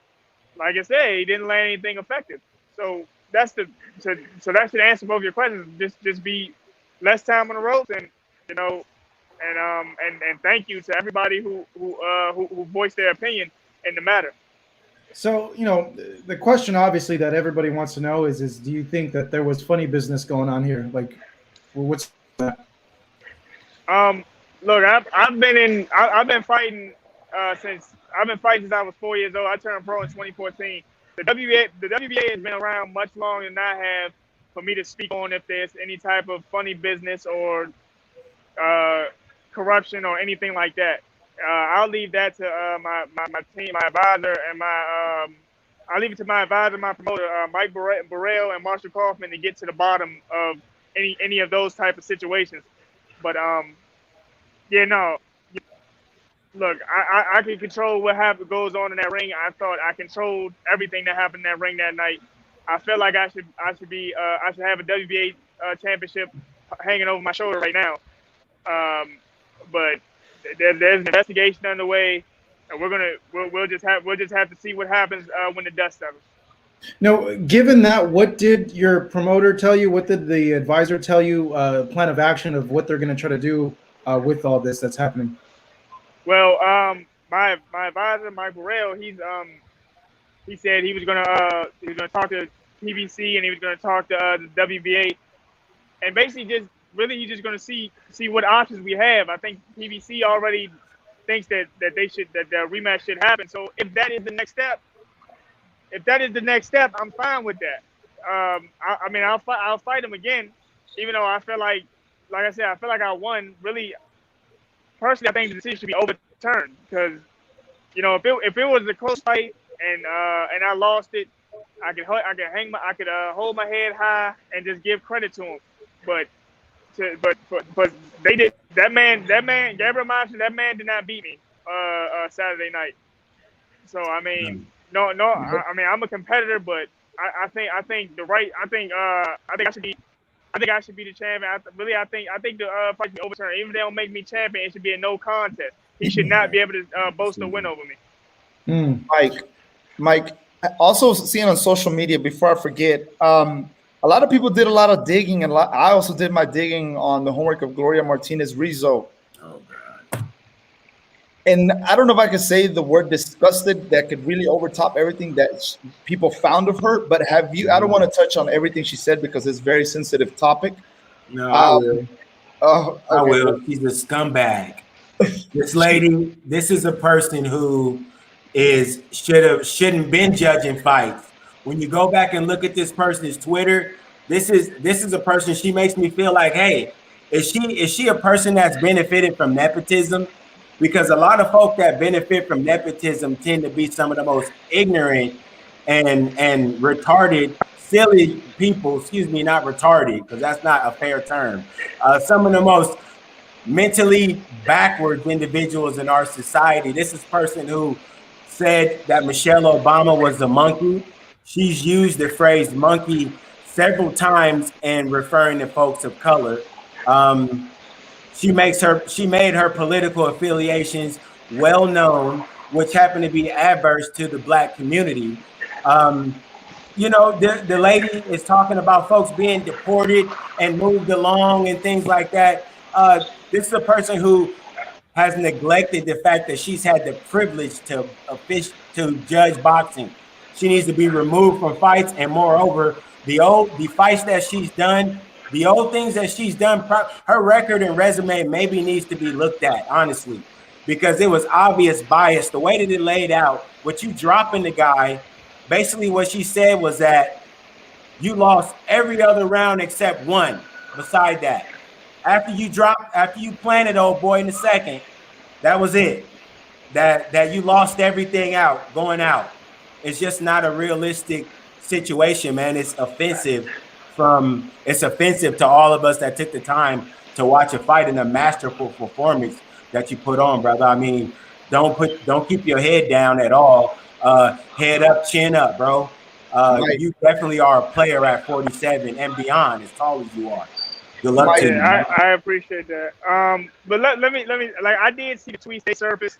like I said, he didn't land anything effective. So so that should answer both your questions. Just be less time on the ropes, and you know, and thank you to everybody who voiced their opinion in the matter.
So, you know, the question obviously that everybody wants to know is do you think that there was funny business going on here? Like, what's that?
Um, Look, I've been fighting since I was 4 years old. I turned pro in 2014. The WBA has been around much longer than I have for me to speak on if there's any type of funny business or uh, corruption or anything like that. I'll leave that to my team, my advisor, and I'll leave it to my advisor, my promoter, Mike Burrell and Marshall Kaufman to get to the bottom of any of those type of situations. But yeah, no. Look, I can control what goes on in that ring. I thought I controlled everything that happened in that ring that night. I feel like I should have a WBA championship hanging over my shoulder right now. But there's an investigation underway, and we'll just have to see what happens when the dust settles.
No, given that, what did your promoter tell you? What did the advisor tell you? Plan of action of what they're going to try to do with all this that's happening.
Well, my advisor, Mike Burrell, he said he was gonna talk to PBC and he was gonna talk to the WBA and basically just really he's just gonna see what options we have. I think PBC already thinks that the rematch should happen. So if that is the next step, I'm fine with that. I mean, I'll fight him again, even though I feel like like I said, I feel like I won. Really, personally, I think the decision should be overturned because, you know, if it was a close fight and I lost it, I could hold my head high and just give credit to him. But they did that man Gabriel Maestre, that man did not beat me Saturday night. So I mean, no, I mean, I'm a competitor, but I think I should be the champion. I think the fight should be overturned. Even if they don't make me champion, it should be a no contest. He should not be able to boast a win over me.
Mike, also seeing on social media, before I forget, a lot of people did a lot of digging, and I also did my digging on the homework of Gloria Martinez Rizzo.
Oh God.
And I don't know if I could say the word disgusted that could really overtop everything that people found of her. But have you? I don't want to touch on everything she said because it's a very sensitive topic.
No, I will.
Okay.
I will. She's a scumbag. This lady, this is a person who shouldn't been judging fights. When you go back and look at this person's Twitter, this is a person. She makes me feel like, hey, is she a person that's benefited from nepotism? Because a lot of folk that benefit from nepotism tend to be some of the most ignorant and retarded, silly people. Excuse me, not retarded, because that's not a fair term. Some of the most mentally backwards individuals in our society. This is a person who said that Michelle Obama was a monkey. She's used the phrase monkey several times in referring to folks of color. She made her political affiliations well known, which happen to be adverse to the Black community. You know, the lady is talking about folks being deported and moved along and things like that. This is a person who has neglected the fact that she's had the privilege to judge boxing. She needs to be removed from fights, and moreover, the fights that she's done, the old things that she's done, her record and resume maybe needs to be looked at, honestly, because it was obvious bias. The way that it laid out, what you dropping the guy, basically what she said was that you lost every other round except one. Beside that, after you planted old boy in the second, that was it. That you lost everything going out. It's just not a realistic situation, man. It's offensive to all of us that took the time to watch a fight and a masterful performance that you put on, brother. I mean, don't keep your head down at all. Head up, chin up, bro. You definitely are a player at 47 and beyond, as tall as you are. Good luck to you.
I appreciate that. But let me like, I did see the tweets they surfaced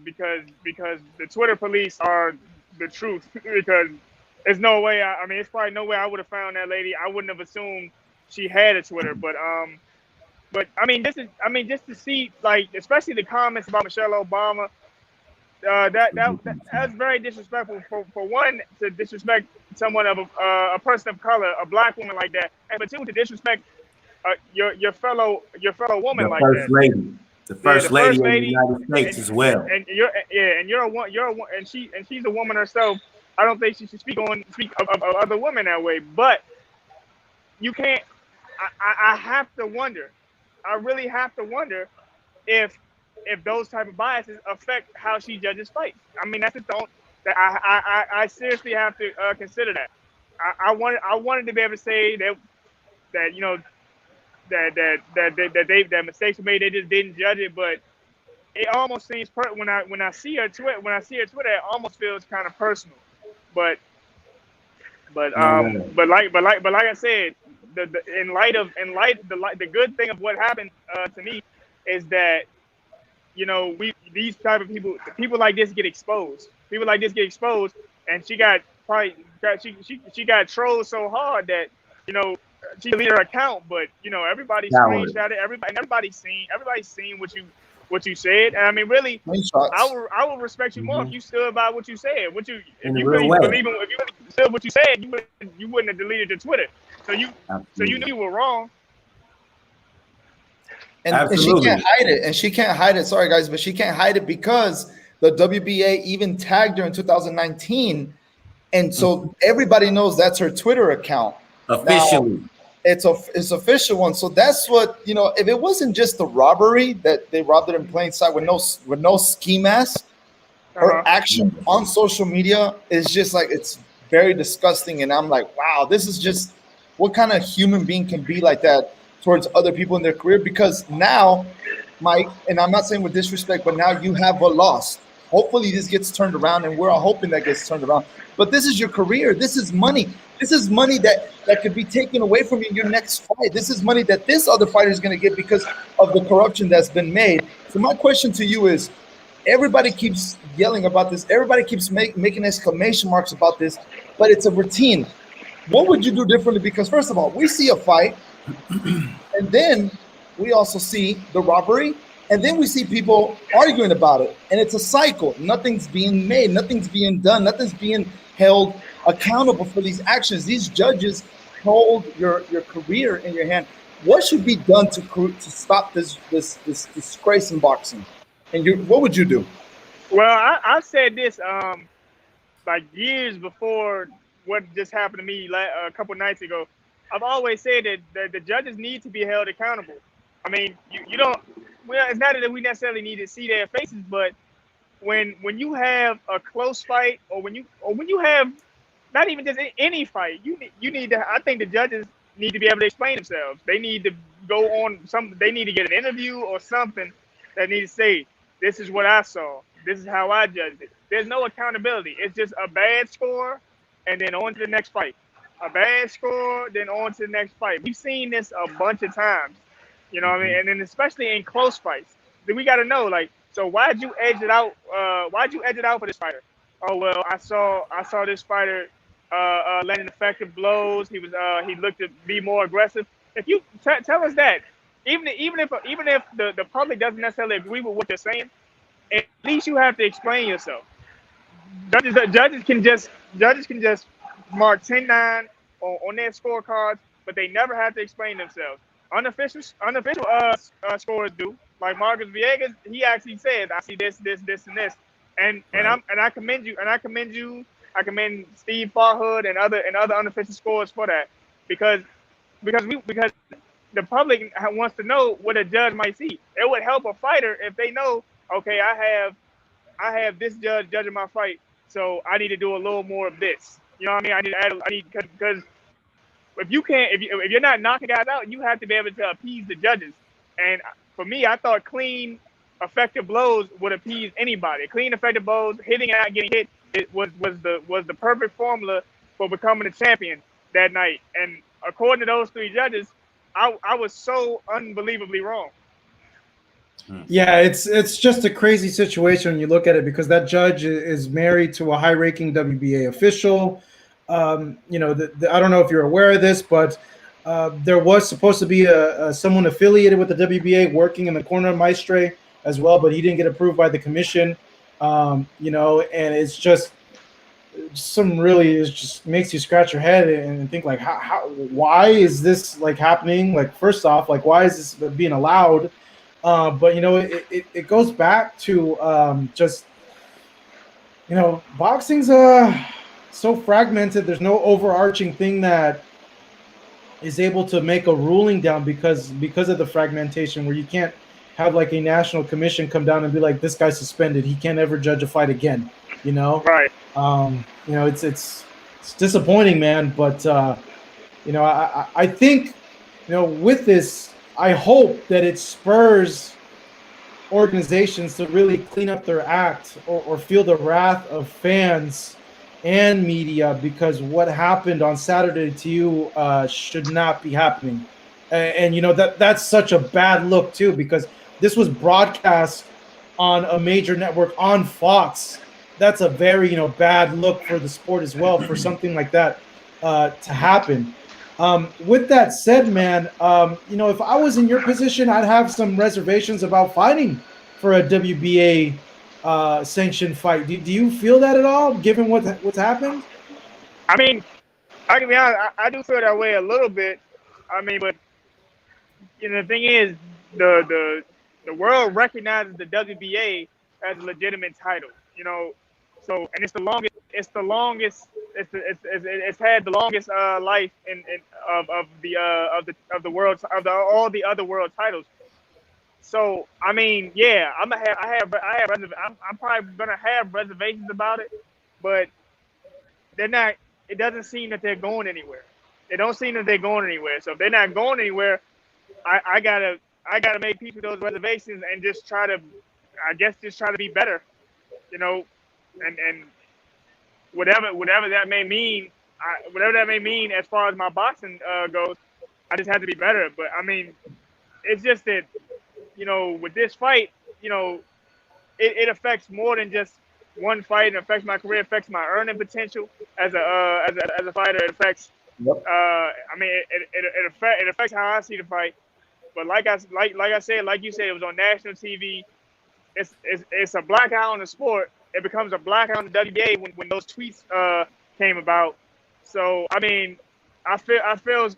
because the Twitter police are the truth. Because there's no way. I mean, it's probably no way I would have found that lady. I wouldn't have assumed she had a Twitter. But I mean, just to see, like, especially the comments about Michelle Obama. That's very disrespectful for one, to disrespect someone of a person of color, a Black woman like that, and for two, to disrespect your fellow woman like that.
The first lady of the United States as well.
And she's a woman herself. I don't think she should speak of other women that way. But you can't. I have to wonder. I really have to wonder if those type of biases affect how she judges fights. I mean, that's the thought that I seriously have to consider that. I wanted to be able to say that you know that mistakes were made. They just didn't judge it, but it almost seems when I see her Twitter, it almost feels kind of personal. But like I said, the good thing of what happened to me is that, you know, these type of people like this get exposed. People like this get exposed, and she got trolled so hard that, you know, she deleted her account. But, you know, everybody screenshot it. Everybody's seen what you said. And I mean, really, I will respect you more if you stood by what you said. If you really stood what you said, you wouldn't have deleted your Twitter. So you knew you were wrong.
And she can't hide it. And she can't hide it. Sorry, guys, but she can't hide it because the WBA even tagged her in 2019. And so everybody knows that's her Twitter account.
Officially.
it's official one. So that's what, if it wasn't just the robbery that they robbed it in plain sight with no ski mask, her action on social media is just like, it's very disgusting. And I'm like, wow, this is just, what kind of human being can be like that towards other people in their career? Because now, Mike, and I'm not saying with disrespect, but now you have a loss. Hopefully this gets turned around, and we're all hoping that gets turned around. But this is your career. This is money. This is money that could be taken away from you in your next fight. This is money that this other fighter is going to get because of the corruption that's been made. So my question to you is, everybody keeps yelling about this. Everybody keeps making exclamation marks about this, but it's a routine. What would you do differently? Because first of all, we see a fight, and then we also see the robbery, and then we see people arguing about it, and it's a cycle. Nothing's being made, nothing's being done, nothing's being held accountable for these actions. These judges hold your career in your hand. What should be done to stop this disgrace in boxing? And what would you do?
Well, I said this like years before what just happened to me a couple nights ago. I've always said that the judges need to be held accountable. I mean, you don't. Well, it's not that we necessarily need to see their faces, but when you have a close fight, or when you have not even just any fight, you need to. I think the judges need to be able to explain themselves. They need to go on They need to get an interview or something that need to say, this is what I saw. This is how I judged it. There's no accountability. It's just a bad score, and then on to the next fight. A bad score, then on to the next fight. We've seen this a bunch of times. You know what I mean? And then especially in close fights, then we got to know, like, so why'd you edge it out? Why'd you edge it out for this fighter? Oh well, I saw this fighter landing effective blows. He looked to be more aggressive. If you tell us that, even if the public doesn't necessarily agree with what you're saying, at least you have to explain yourself. Judges can just mark 10-9 on their scorecards, but they never have to explain themselves. Unofficial scorers do. Like Marcus Villegas, he actually said, "I see this, and this," and I commend you, I commend Steve Farhood and other unofficial scorers for that, because the public wants to know what a judge might see. It would help a fighter if they know, okay, I have this judge judging my fight, so I need to do a little more of this. You know what I mean? I need because if you're not knocking guys out, you have to be able to appease the judges. And for me, I thought clean, effective blows would appease anybody. Clean, effective blows, hitting and not getting hit, it was the perfect formula for becoming a champion that night. And according to those three judges, I was so unbelievably wrong.
Yeah, it's just a crazy situation when you look at it, because that judge is married to a high-ranking WBA official. I don't know if you're aware of this, but there was supposed to be someone affiliated with the WBA working in the corner of Maestre as well, but he didn't get approved by the commission. And it's just makes you scratch your head and think, like, why is this like happening? Like, first off, like, why is this being allowed? But it goes back to boxing's so fragmented. There's no overarching thing that is able to make a ruling down because of the fragmentation, where you can't have like a national commission come down and be like, this guy's suspended, he can't ever judge a fight again.
Right.
It's disappointing, man. But I think with this, I hope that it spurs organizations to really clean up their act or feel the wrath of fans and media, because what happened on Saturday to you should not be happening. And that's such a bad look too, because this was broadcast on a major network on Fox. That's a very bad look for the sport as well, for something like that to happen. With that said, man, if I was in your position, I'd have some reservations about fighting for a WBA sanctioned fight. Do you feel that at all, given what's happened?
I mean, I can be honest, I do feel that way a little bit. I mean, but the thing is, the world recognizes the WBA as a legitimate title. So, and it's the longest it's had the longest life of the world all the other world titles. So I mean, yeah, I'm probably gonna have reservations about it, but they're not. It doesn't seem that they're going anywhere. It don't seem that they're going anywhere. So if they're not going anywhere, I gotta make peace with those reservations and just try to, I guess, just try to be better, you know, and whatever that may mean, whatever that may mean as far as my boxing goes, I just have to be better. But I mean, it's just that, you know, with this fight, you know, it affects more than just one fight. It affects my career, affects my earning potential as a fighter. It affects, I mean, it affects how I see the fight. But like I said, like you said, it was on national TV. It's a blackout on the sport. It becomes a blackout on the WBA when those tweets came about. So I mean, I feel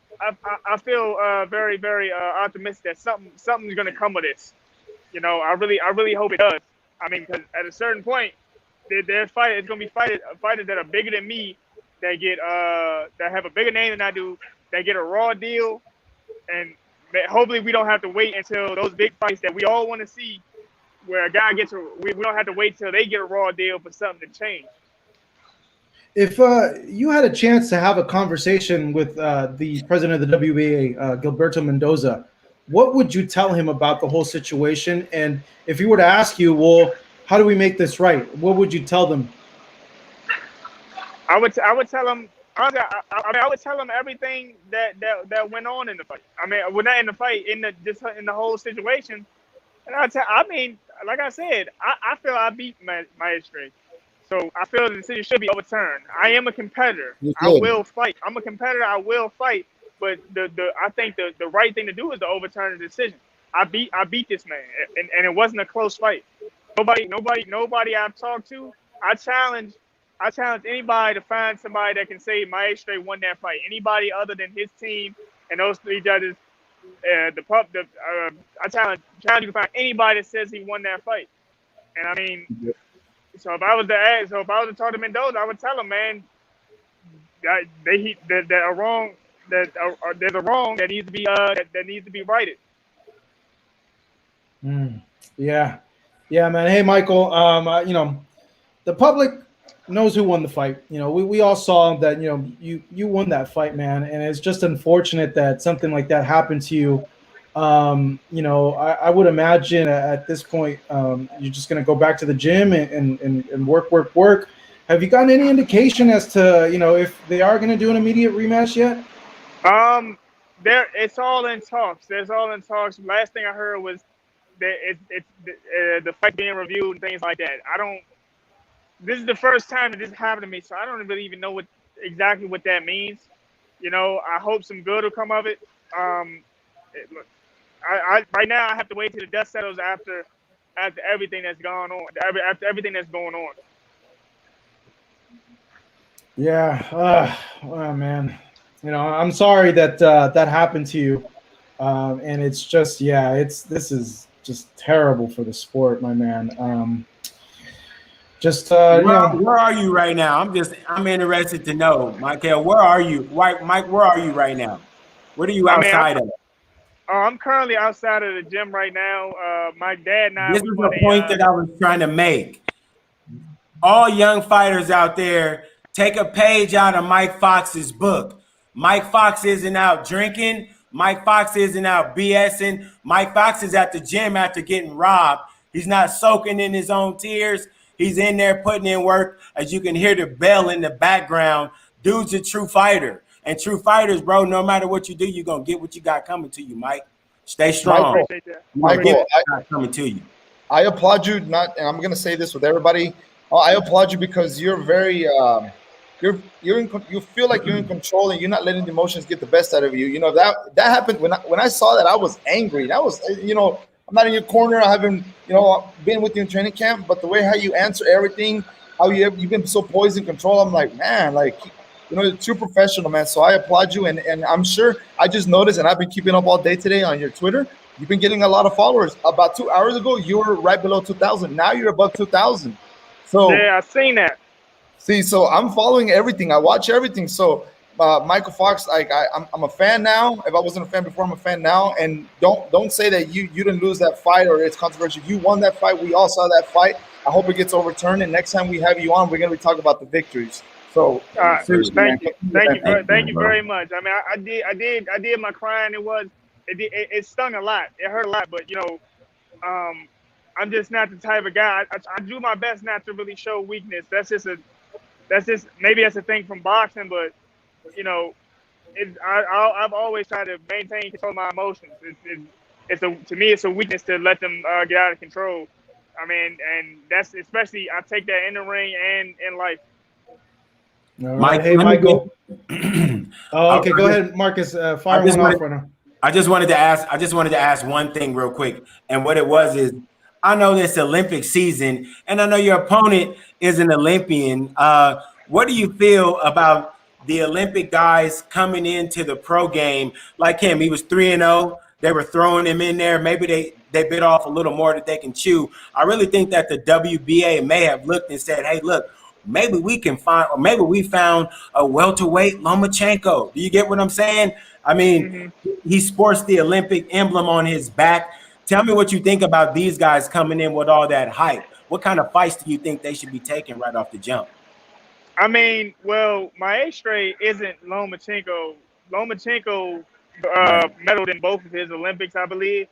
very, very optimistic that something's going to come of this. You know, I really hope it does. I mean, because at a certain point, it's going to be fighters that are bigger than me, that have a bigger name than I do, that get a raw deal, and hopefully we don't have to wait until those big fights that we all want to see, where a guy gets we don't have to wait till they get a raw deal for something to change.
If you had a chance to have a conversation with the president of the WBA, Gilberto Mendoza, what would you tell him about the whole situation? And if he were to ask you, well, how do we make this right? What would you tell them?
I would tell him. I would tell him everything that went on in the fight. I mean, well, not in the fight, in the whole situation. And I mean, like I said, I feel I beat Maestre. So I feel the decision should be overturned. I am a competitor. I will fight. I'm a competitor. I will fight. But I think the right thing to do is to overturn the decision. I beat this man, and it wasn't a close fight. Nobody I've talked to. I challenge anybody to find somebody that can say Maestre won that fight. Anybody other than his team and those three judges. I challenge you to find anybody that says he won that fight. And I mean, so if I was to talk to Mendoza, I would tell him, man, that there's a wrong that needs to be righted.
Yeah, man. Hey, Mykal. You know, the public knows who won the fight. You know, we all saw that. You know, you won that fight, man, and it's just unfortunate that something like that happened to you. You know, I would imagine at this point, you're just going to go back to the gym and work. Have you gotten any indication as to, you know, if they are going to do an immediate rematch yet?
It's all in talks. There's all in talks. Last thing I heard was that the fight being reviewed and things like that. This is the first time that this happened to me, so I don't really even know exactly what that means. You know, I hope some good will come of it. Look, right now I have to wait till the dust settles after everything that's gone on. After everything that's going on.
Yeah. Oh, man. You know, I'm sorry that that happened to you. And it's just, this is just terrible for the sport, my man.
Where are you right now? I'm interested to know, Mykal. Where are you, Mike? Where are you right now? What are you outside of?
I'm currently outside of the gym right now. My dad and I.
This is the point that I was trying to make. All young fighters out there, take a page out of Mike Fox's book. Mike Fox isn't out drinking. Mike Fox isn't out BSing. Mike Fox is at the gym after getting robbed. He's not soaking in his own tears. He's in there putting in work. As you can hear the bell in the background, dude's a true fighter. And true fighters, bro, no matter what you do, you're going to get what you got coming to you, Mike. Stay strong.
Mykal,
coming to you.
I applaud you. And I'm going to say this with everybody. I applaud you because you're very you feel like you're in control and you're not letting the emotions get the best out of you. You know, that happened when I saw that. I was angry. That was, you know, I'm not in your corner. I haven't, you know, been with you in training camp, but the way how you answer everything, how you've been so poised and control, I'm like, man, like, you know, you're a true professional, man. So I applaud you. And I'm sure I just noticed, and I've been keeping up all day today on your Twitter. You've been getting a lot of followers. About 2 hours ago, you were right below 2,000. Now you're above 2,000. So
yeah, I've seen that.
See, so I'm following everything. I watch everything. So Mykal Fox, like I'm a fan now. If I wasn't a fan before, I'm a fan now. And don't say that you didn't lose that fight or it's controversial. You won that fight. We all saw that fight. I hope it gets overturned. And next time we have you on, we're gonna be talking about the victories. So seriously, man,
thank you very much. I mean, I did my crying. It stung a lot. It hurt a lot, but I'm just not the type of guy. I do my best not to really show weakness. That's maybe that's a thing from boxing, but I've always tried to maintain control of my emotions. To me, it's a weakness to let them get out of control. I mean, and that's especially I take that in the ring and in life.
All right. Hey, Michael. Oh, okay. Go ahead, Marcus. Fire one off right now.
I just wanted to ask one thing real quick, and what it was is, I know this Olympic season, and I know your opponent is an Olympian. What do you feel about the Olympic guys coming into the pro game like him? He was 3-0. They were throwing him in there. Maybe they bit off a little more that they can chew. I really think that the WBA may have looked and said, hey, look, maybe we can find, or maybe we found a welterweight Lomachenko. Do you get what I'm saying? I mean, he sports the Olympic emblem on his back. Tell me what you think about these guys coming in with all that hype. What kind of fights do you think they should be taking right off the jump?
I mean, well, Maestre isn't Lomachenko. Lomachenko medaled in both of his Olympics, I believe.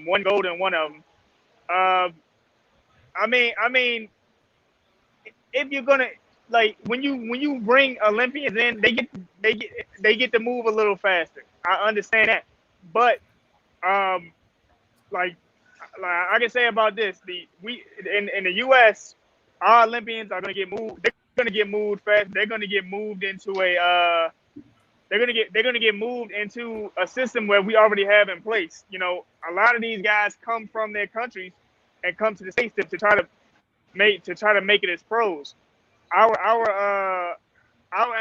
One gold in one of them. I mean, if you're gonna when you bring Olympians in, they get to move a little faster. I understand that, but like I can say about this, in the U.S., our Olympians are gonna get moved. They're gonna get moved fast. They're gonna get moved into they're gonna get moved into a system where we already have in place. A lot of these guys come from their countries and come to the States to try to make it as pros. Our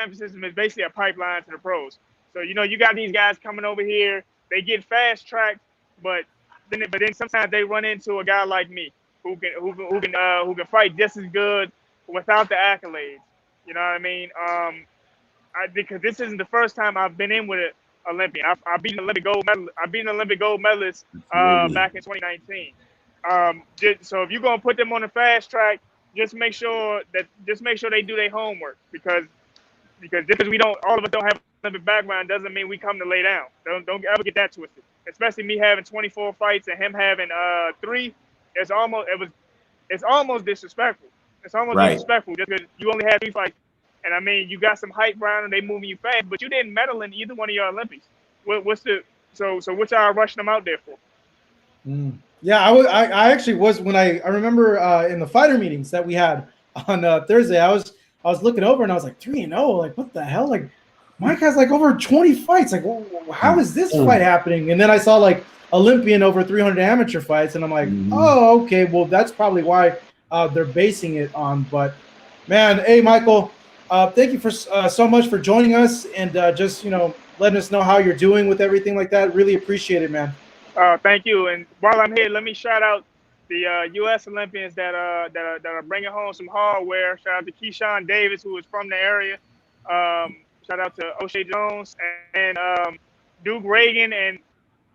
emphasis is basically a pipeline to the pros. So you got these guys coming over here. They get fast tracked, but then sometimes they run into a guy like me who can fight just as good without the accolades. You know what I mean? Because this isn't the first time I've been in with an Olympian. I beat an Olympic gold medal. I beat an Olympic gold medalist back in 2019. So if you're gonna put them on the fast track, just make sure they do their homework, because just because all of us don't have Olympic background doesn't mean we come to lay down. Don't ever get that twisted. Especially me having 24 fights and him having 3. It's almost disrespectful. It's almost disrespectful just because you only had 3 fights. And I mean, you got some hype around and they moving you fast, but you didn't medal in either one of your Olympics. So what y'all rushing them out there for?
Yeah, I actually was, when I remember in the fighter meetings that we had on Thursday, I was looking over and I was like 3-0, like what the hell? Like Mike has like over 20 fights. Like, well, how is this fight happening? And then I saw like Olympian over 300 amateur fights, and I'm like, oh, okay, well that's probably why they're basing it on. But man, hey Michael, thank you for so much for joining us and just letting us know how you're doing with everything like that. Really appreciate it, man.
Thank you. And while I'm here, let me shout out the U.S. Olympians that are bringing home some hardware. Shout out to Keyshawn Davis, who is from the area. Shout out to O'Shea Jones and Duke Reagan and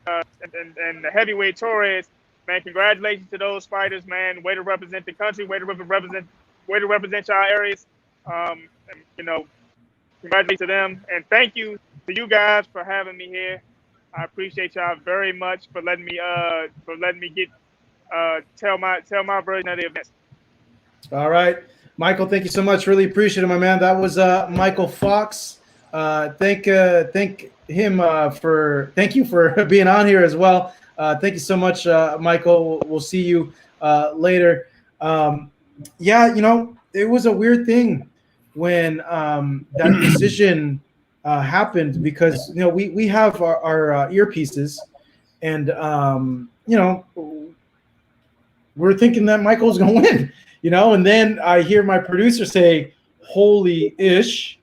the heavyweight Torres. Man, congratulations to those fighters, man. Way to represent the country. Way to represent y'all areas. Congratulations to them, and thank you to you guys for having me here. I appreciate y'all very much for letting me get tell my version of the event.
All right, Michael, thank you so much. Really appreciate it, my man. That was Mykal Fox. Thank you for being on here as well. Thank you so much, Michael. We'll see you later. It was a weird thing when that decision happened, because we have our earpieces, and we're thinking that Michael's gonna win, and then I hear my producer say, "Holy ish,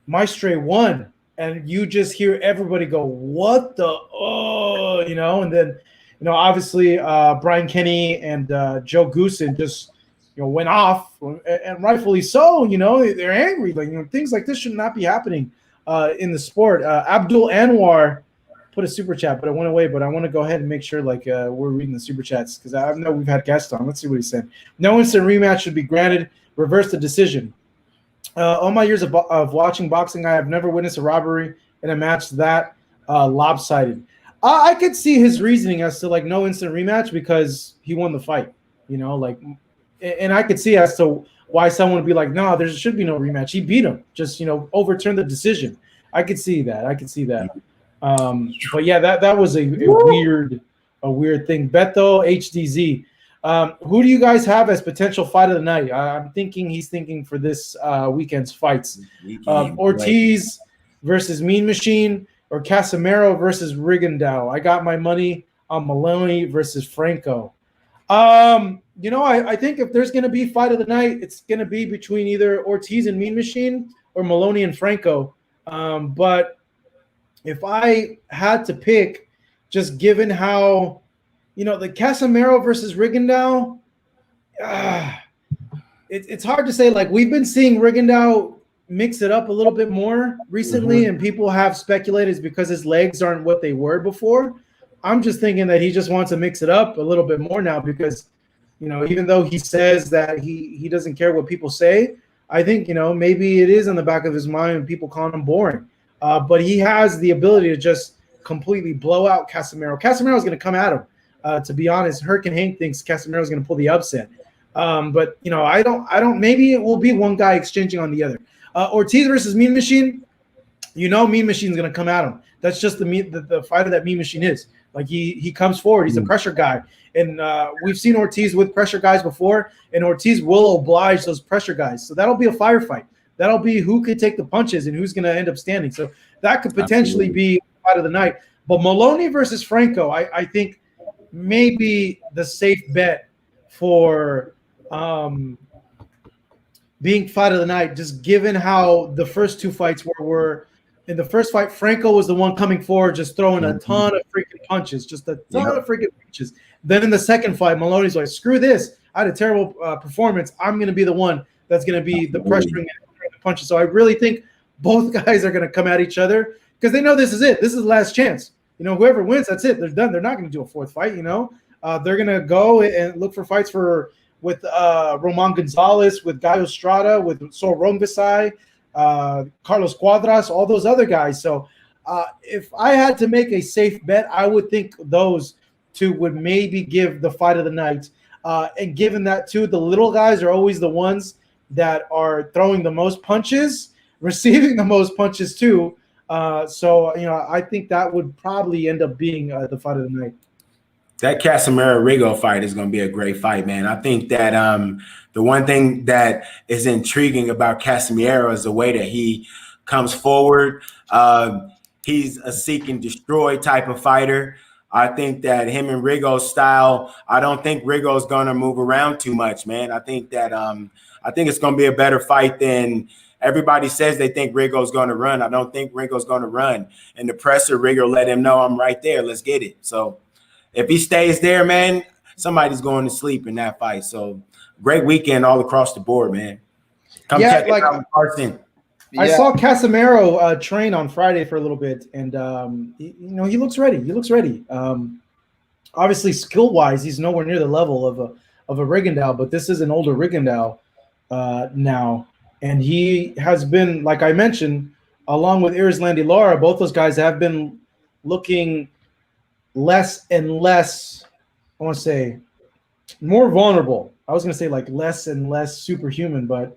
Maestre won," and you just hear everybody go, "What the and then obviously Brian Kenny and Joe Goosen just went off, and rightfully so. They're angry. Like, things like this should not be happening in the sport. Abdul Anwar put a super chat, but it went away. But I want to go ahead and make sure we're reading the super chats because I know we've had guests on. Let's see what he said. No instant rematch should be granted. Reverse the decision. All my years of watching boxing, I have never witnessed a robbery in a match that lopsided. I could see his reasoning as to no instant rematch because he won the fight. And I could see as to why someone would be like, no, there should be no rematch. He beat him. Just overturn the decision. I could see that. But yeah, that was a weird thing. Beto HDZ. Who do you guys have as potential fight of the night? I'm thinking he's thinking for this weekend's fights. Ortiz versus Mean Machine or Casemiro versus Rigondeaux. I got my money on Maloney versus Franco. I think if there's going to be fight of the night, it's going to be between either Ortiz and Mean Machine or Maloney and Franco. But if I had to pick, just given how, the Casemiro versus Rigondeaux, it's hard to say. We've been seeing Rigondeaux mix it up a little bit more recently, and people have speculated it's because his legs aren't what they were before. I'm just thinking that he just wants to mix it up a little bit more now because, even though he says that he doesn't care what people say, I think, maybe it is in the back of his mind and people calling him boring. But he has the ability to just completely blow out Casemiro. Casemiro is going to come at him. To be honest, Hurricane Hank thinks Casemiro is going to pull the upset. But I don't. Maybe it will be one guy exchanging on the other. Ortiz versus Mean Machine. Mean Machine's going to come at him. That's just the fighter that Mean Machine is. He comes forward. He's a pressure guy, and we've seen Ortiz with pressure guys before, and Ortiz will oblige those pressure guys. So that'll be a firefight. That'll be who could take the punches and who's going to end up standing. So that could potentially be fight of the night. But Maloney versus Franco, I think maybe the safe bet for being fight of the night, just given how the first two fights were. In the first fight, Franco was the one coming forward, just throwing a ton of freaking punches, just a ton of freaking punches. Then in the second fight, Maloney's like, screw this. I had a terrible performance. I'm going to be the one that's going to be the pressuring and the punches. So I really think both guys are going to come at each other because they know this is it. This is the last chance. Whoever wins, that's it. They're done. They're not going to do a fourth fight, They're going to go and look for fights with Roman Gonzalez, with Gallo Estrada, with Sol Rongbisai, Carlos Cuadras, all those other guys. So if I had to make a safe bet, I would think those two would maybe give the fight of the night. And given that too, the little guys are always the ones that are throwing the most punches, receiving the most punches too. I think that would probably end up being the fight of the night.
That Casemiro-Rigo fight is going to be a great fight, man. I think that the one thing that is intriguing about Casemiro is the way that he comes forward. He's a seek and destroy type of fighter. I think that him and Rigo's style, I don't think Rigo's going to move around too much, man. I think that I think it's going to be a better fight than everybody says they think Rigo's going to run. I don't think Rigo's going to run. And the presser, Rigo let him know I'm right there. Let's get it. So if he stays there, man, somebody's going to sleep in that fight. So great weekend all across the board, man. Come check it out in Carson.
I saw Casemiro train on Friday for a little bit, and he looks ready. He looks ready. Obviously, skill-wise, he's nowhere near the level of a Rigondeaux, but this is an older Rigondeaux now, and he has been, like I mentioned, along with Irislandy Lara, both those guys have been looking less and less, I want to say, more vulnerable. I was going to say less and less superhuman, but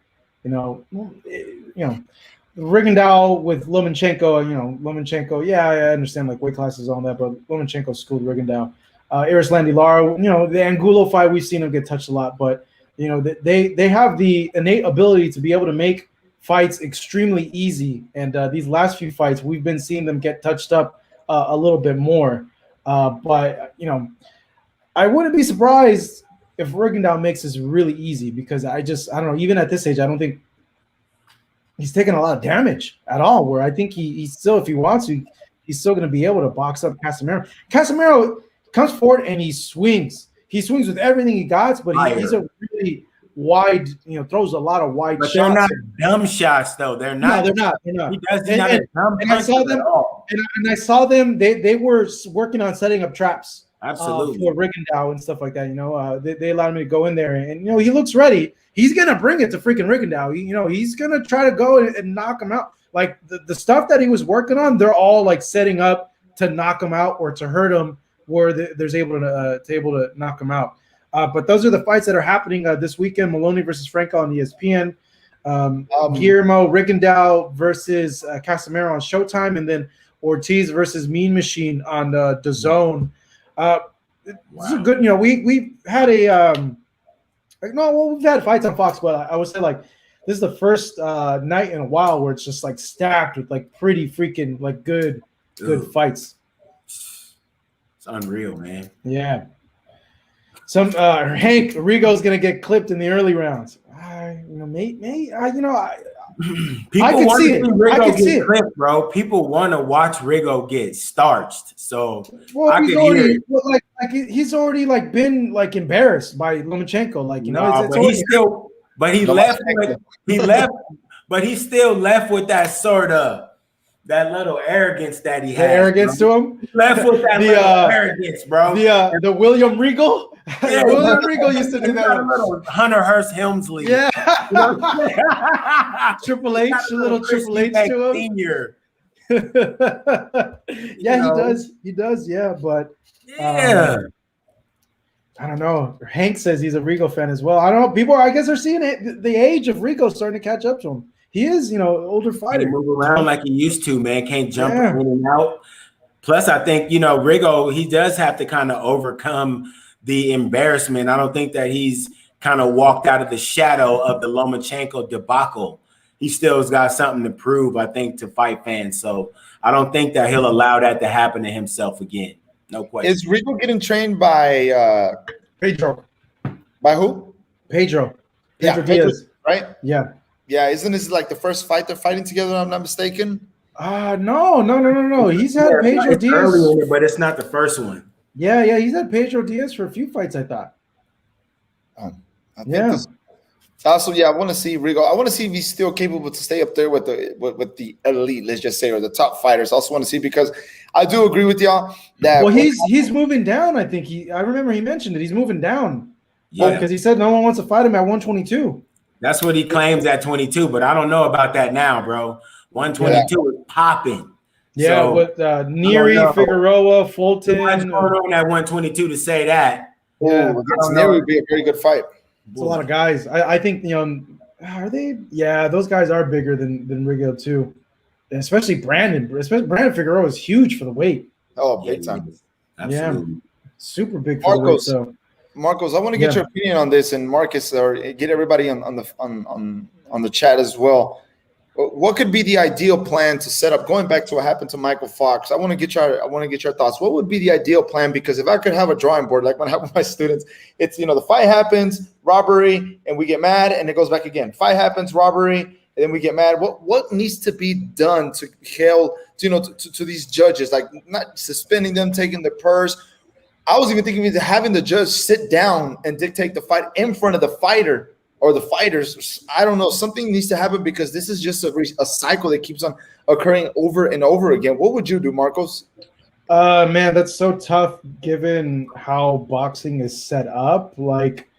Rigondeaux with Lomachenko, yeah, I understand weight classes on that, but Lomachenko schooled Rigondeaux. Irislandy Lara, the Angulo fight, we've seen him get touched a lot, but they have the innate ability to be able to make fights extremely easy. And these last few fights, we've been seeing them get touched up a little bit more. But I wouldn't be surprised if Rigondeaux makes this really easy because I don't know, even at this age, I don't think he's taking a lot of damage at all, where I think he's still, if he wants to, he's still going to be able to box up Casemiro. Casemiro comes forward and he swings. He swings with everything he got, but he's a really, wide, throws a lot of wide
But
shots.
they're not dumb shots, though. They're not.
No, they're not. They're not.
He does. He's not a dumb
and I saw
puncher
them,
at all.
and I saw them. They were working on setting up traps.
Absolutely.
For Rigondeaux and stuff like that. They allowed me to go in there, and he looks ready. He's gonna bring it to freaking Rigondeaux. He's gonna try to go and knock him out. Like the stuff that he was working on, they're all like setting up to knock him out or to hurt him, where there's able to knock him out. But those are the fights that are happening this weekend: Maloney versus Franco on ESPN, Guillermo Rigondeaux versus Casimiro on Showtime, and then Ortiz versus Mean Machine on the DAZN. This is good. We've had we've had fights on Fox, but I would say like this is the first night in a while where it's just like stacked with like pretty freaking like good fights.
It's unreal, man.
Yeah. Some Hank Rigo's gonna get clipped in the early rounds.
People want to see Rigo get clipped,
bro.
People want to watch Rigo get starched. So
he's already like been like embarrassed by Lomachenko.
But he still left with that sort of that little arrogance that he had.
Arrogance to him.
He left with that little arrogance, bro.
The William Regal.
Yeah,
William Regal used to do that.
A little Hunter Hearst Helmsley.
Yeah. Triple H, a little Triple H to him.
Senior.
Yeah, he does. Yeah, but I don't know. Hank says he's a Rigo fan as well. I don't know. People, I guess, are seeing it. The age of Rigo starting to catch up to him. He is, older fighter.
Can't move around like he used to, man. Can't jump in and out. Plus, I think, Rigo, he does have to kind of overcome the embarrassment. I don't think that he's kind of walked out of the shadow of the Lomachenko debacle. He still has got something to prove, I think, to fight fans. So I don't think that he'll allow that to happen to himself again. No question.
Is Rigo getting trained by
Pedro?
By who?
Pedro
Diaz,
Pedro,
right?
Yeah.
Yeah, isn't this like the first fight they're fighting together? If I'm not mistaken.
No. He's had Pedro Diaz,
early, but it's not the first one.
Yeah. He's had Pedro Diaz for a few fights, I thought.
I want to see Rigo. I want to see if he's still capable to stay up there with the elite, let's just say, or the top fighters. I also want to see, because I do agree with y'all that.
Well, he's moving down. I think I remember he mentioned it. He's moving down. Yeah, because he said no one wants to fight him at 122.
That's what he claims at 22, but I don't know about that now, bro. 122 is popping.
Yeah, so, with Neary, Figueroa, Fulton.
What's going on at 122 to say that?
Yeah,
Neary would be a very good fight.
It's a lot of guys. I think are they? Yeah, those guys are bigger than Rigo too, especially Brandon. Brandon Figueroa is huge for the weight.
Oh, big time!
Absolutely.
Yeah, super big for the weight. So.
Marcos, I want to get your opinion on this, and Marcus, or get everybody on the chat as well. What could be the ideal plan to set up? Going back to what happened to Mykal Fox, I want to get your thoughts. What would be the ideal plan? Because if I could have a drawing board, like when I have with my students, it's the fight happens, robbery, and we get mad, and it goes back again. Fight happens, robbery, and then we get mad. What needs to be done to to these judges, like not suspending them, taking the purse? I was even thinking of having the judge sit down and dictate the fight in front of the fighter or the fighters. I don't know. Something needs to happen, because this is just a cycle that keeps on occurring over and over again. What would you do, Marcos?
Man, that's so tough given how boxing is set up. Like,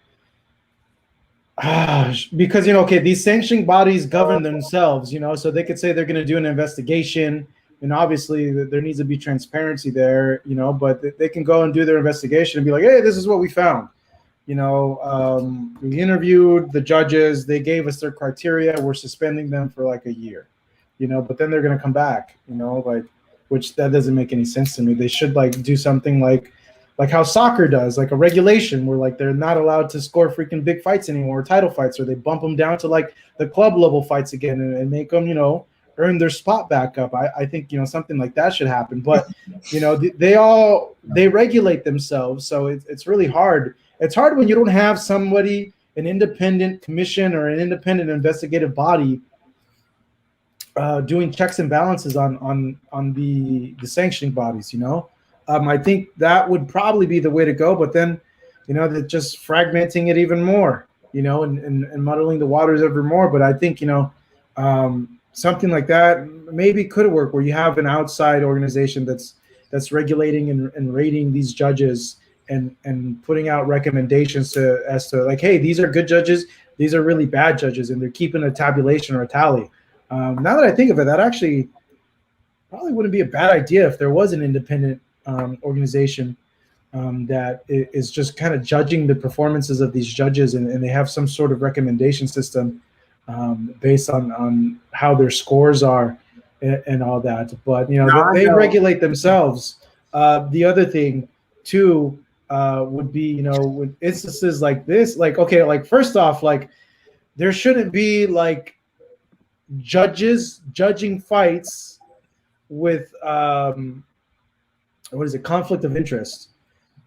because, these sanctioning bodies govern themselves, so they could say they're going to do an investigation. And obviously there needs to be transparency there, but they can go and do their investigation and be like, hey, this is what we found. We interviewed the judges. They gave us their criteria. We're suspending them for like a year, but then they're going to come back, which that doesn't make any sense to me. They should do something like how soccer does, like a regulation where they're not allowed to score freaking big fights anymore, or title fights, or they bump them down to the club level fights again and make them, earn their spot back up. I think something like that should happen. But they regulate themselves, so it's really hard. It's hard when you don't have somebody, an independent commission or an independent investigative body doing checks and balances on the sanctioning bodies. I think that would probably be the way to go. But then they're just fragmenting it even more. and muddling the waters ever more. But I think, something like that maybe could work, where you have an outside organization that's regulating and rating these judges and putting out recommendations as to like, hey, these are good judges, these are really bad judges, and they're keeping a tabulation or a tally. Now that I think of it, that actually probably wouldn't be a bad idea if there was an independent organization that is just kind of judging the performances of these judges, and they have some sort of recommendation system based on how their scores are and all that. But they regulate themselves. The other thing too would be, with instances like this, like, okay, like first off, like there shouldn't be like judges judging fights with conflict of interest.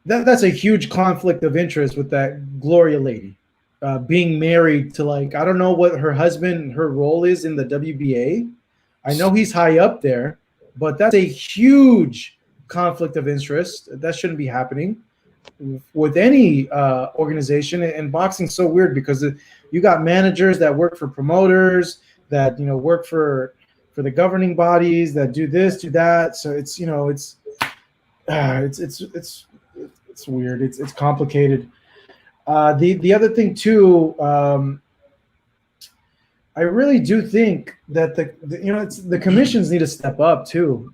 That's a huge conflict of interest with that Gloria lady being married to, like, I don't know what her role is in the WBA. I know he's high up there, but that's a huge conflict of interest. That shouldn't be happening with any organization. And boxing's so weird because you got managers that work for promoters, that work for the governing bodies, that do this, do that. So it's it's weird. It's complicated. The other thing too, I really do think that the commissions need to step up too.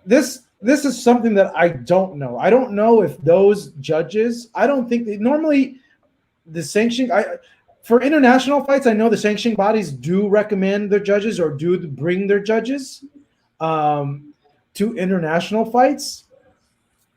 This is something that I don't know. I don't know if those judges. I don't think normally the sanctioning. For international fights, I know the sanctioning bodies do recommend their judges or do bring their judges to international fights.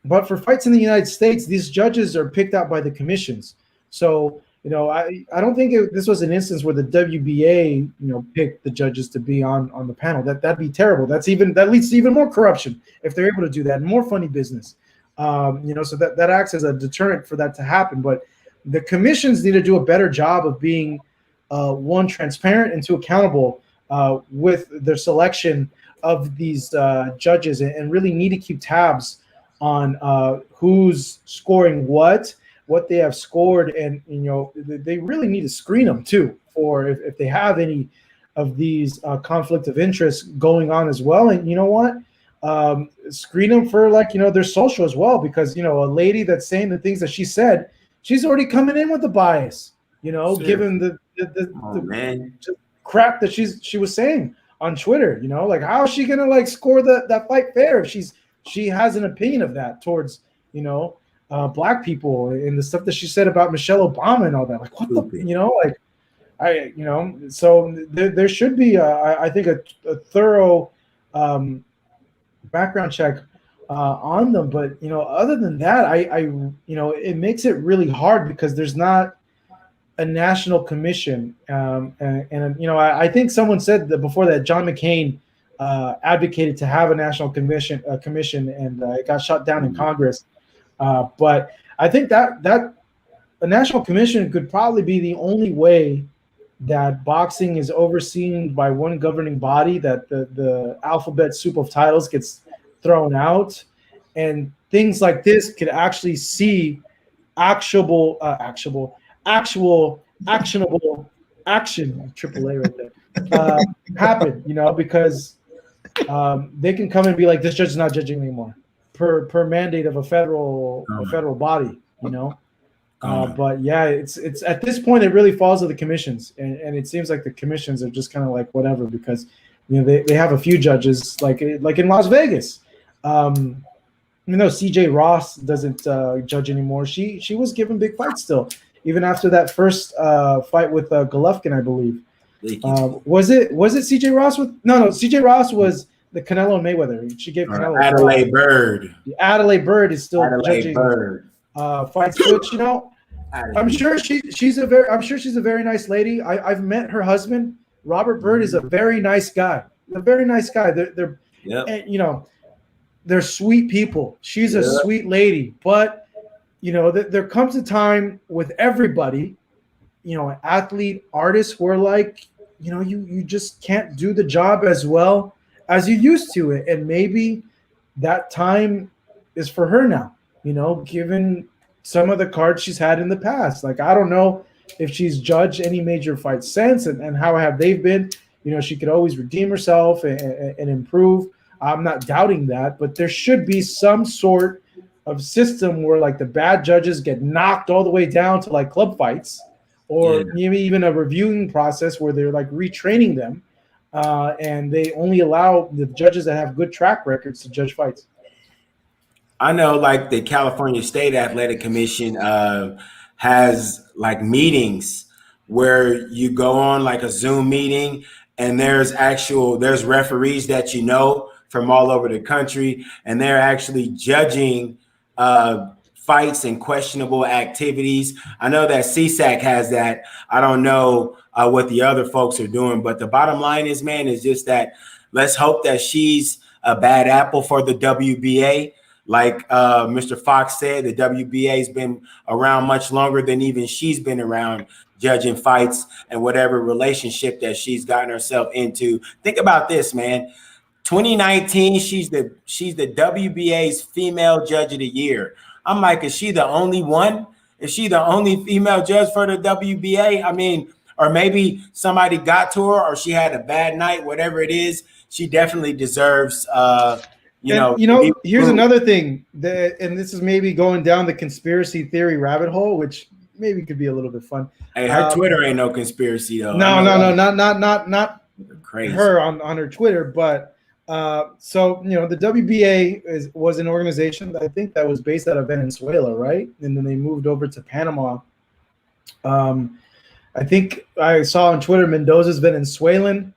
But for fights in the United States, these judges are picked out by the commissions. So, I don't think this was an instance where the WBA, picked the judges to be on the panel. That'd be terrible. That leads to even more corruption if they're able to do that, and more funny business. So that acts as a deterrent for that to happen. But the commissions need to do a better job of being one, transparent, and two, accountable with their selection of these judges, and really need to keep tabs on who's scoring what they have scored, and they really need to screen them too, for if they have any of these conflict of interest going on as well. And screen them for their social as well, because a lady that's saying the things that she said, she's already coming in with the bias, given the crap that she was saying on Twitter. Like, how is she gonna score that fight fair if she has an opinion of that towards black people, and the stuff that she said about Michelle Obama and all that. Like, what so there should be I think a thorough background check on them. But other than that, I it makes it really hard because there's not a national commission, and I think someone said that before, that John McCain advocated to have a national commission, and it got shut down in Congress. But I think that a national commission could probably be the only way that boxing is overseen by one governing body, that the alphabet soup of titles gets thrown out, and things like this could actually see actionable action, AAA right there, happen, because they can come and be like, this judge is not judging anymore per mandate of a federal body, but yeah, it's at this point, it really falls to the commissions, and it seems like the commissions are just kind of like whatever, because they have a few judges like in Las Vegas. CJ Ross doesn't judge anymore. She was given big fights still, even after that first fight with Golovkin, I believe. Was it CJ Ross no CJ Ross was the Canelo and Mayweather. She gave Canelo
Adelaide Bird.
Adelaide Bird is still judging fights, which I'm sure she's a very nice lady. I've met her husband. Robert Bird is a very nice guy. They're they're sweet people. She's a sweet lady, but there comes a time with everybody, athlete, artists, where you just can't do the job as well as you used to it, and maybe that time is for her now. Given some of the cards she's had in the past. Like, I don't know if she's judged any major fights since, and how have they been. She could always redeem herself and improve. I'm not doubting that, but there should be some sort of system where like the bad judges get knocked all the way down to like club fights, or maybe even a reviewing process where they're like retraining them, and they only allow the judges that have good track records to judge fights.
I know like the California State Athletic Commission has like meetings where you go on like a Zoom meeting, and there's referees that from all over the country, and they're actually judging fights and questionable activities. I know that CSAC has that. I don't know what the other folks are doing, but the bottom line is, man, is just that let's hope that she's a bad apple for the WBA. Like Mr. Fox said, the WBA has been around much longer than even she's been around judging fights, and whatever relationship that she's gotten herself into. Think about this, man. 2019, she's the WBA's female judge of the year. I'm like, is she the only one? Is she the only female judge for the WBA? I mean, or maybe somebody got to her, or she had a bad night, whatever it is. She definitely deserves
here's another thing and this is maybe going down the conspiracy theory rabbit hole, which maybe could be a little bit fun.
Hey, her Twitter ain't no conspiracy though.
No, not crazy. Her on her Twitter, but the WBA was an organization I think that was based out of Venezuela, right? And then they moved over to Panama. I think I saw on Twitter Mendoza's Venezuelan.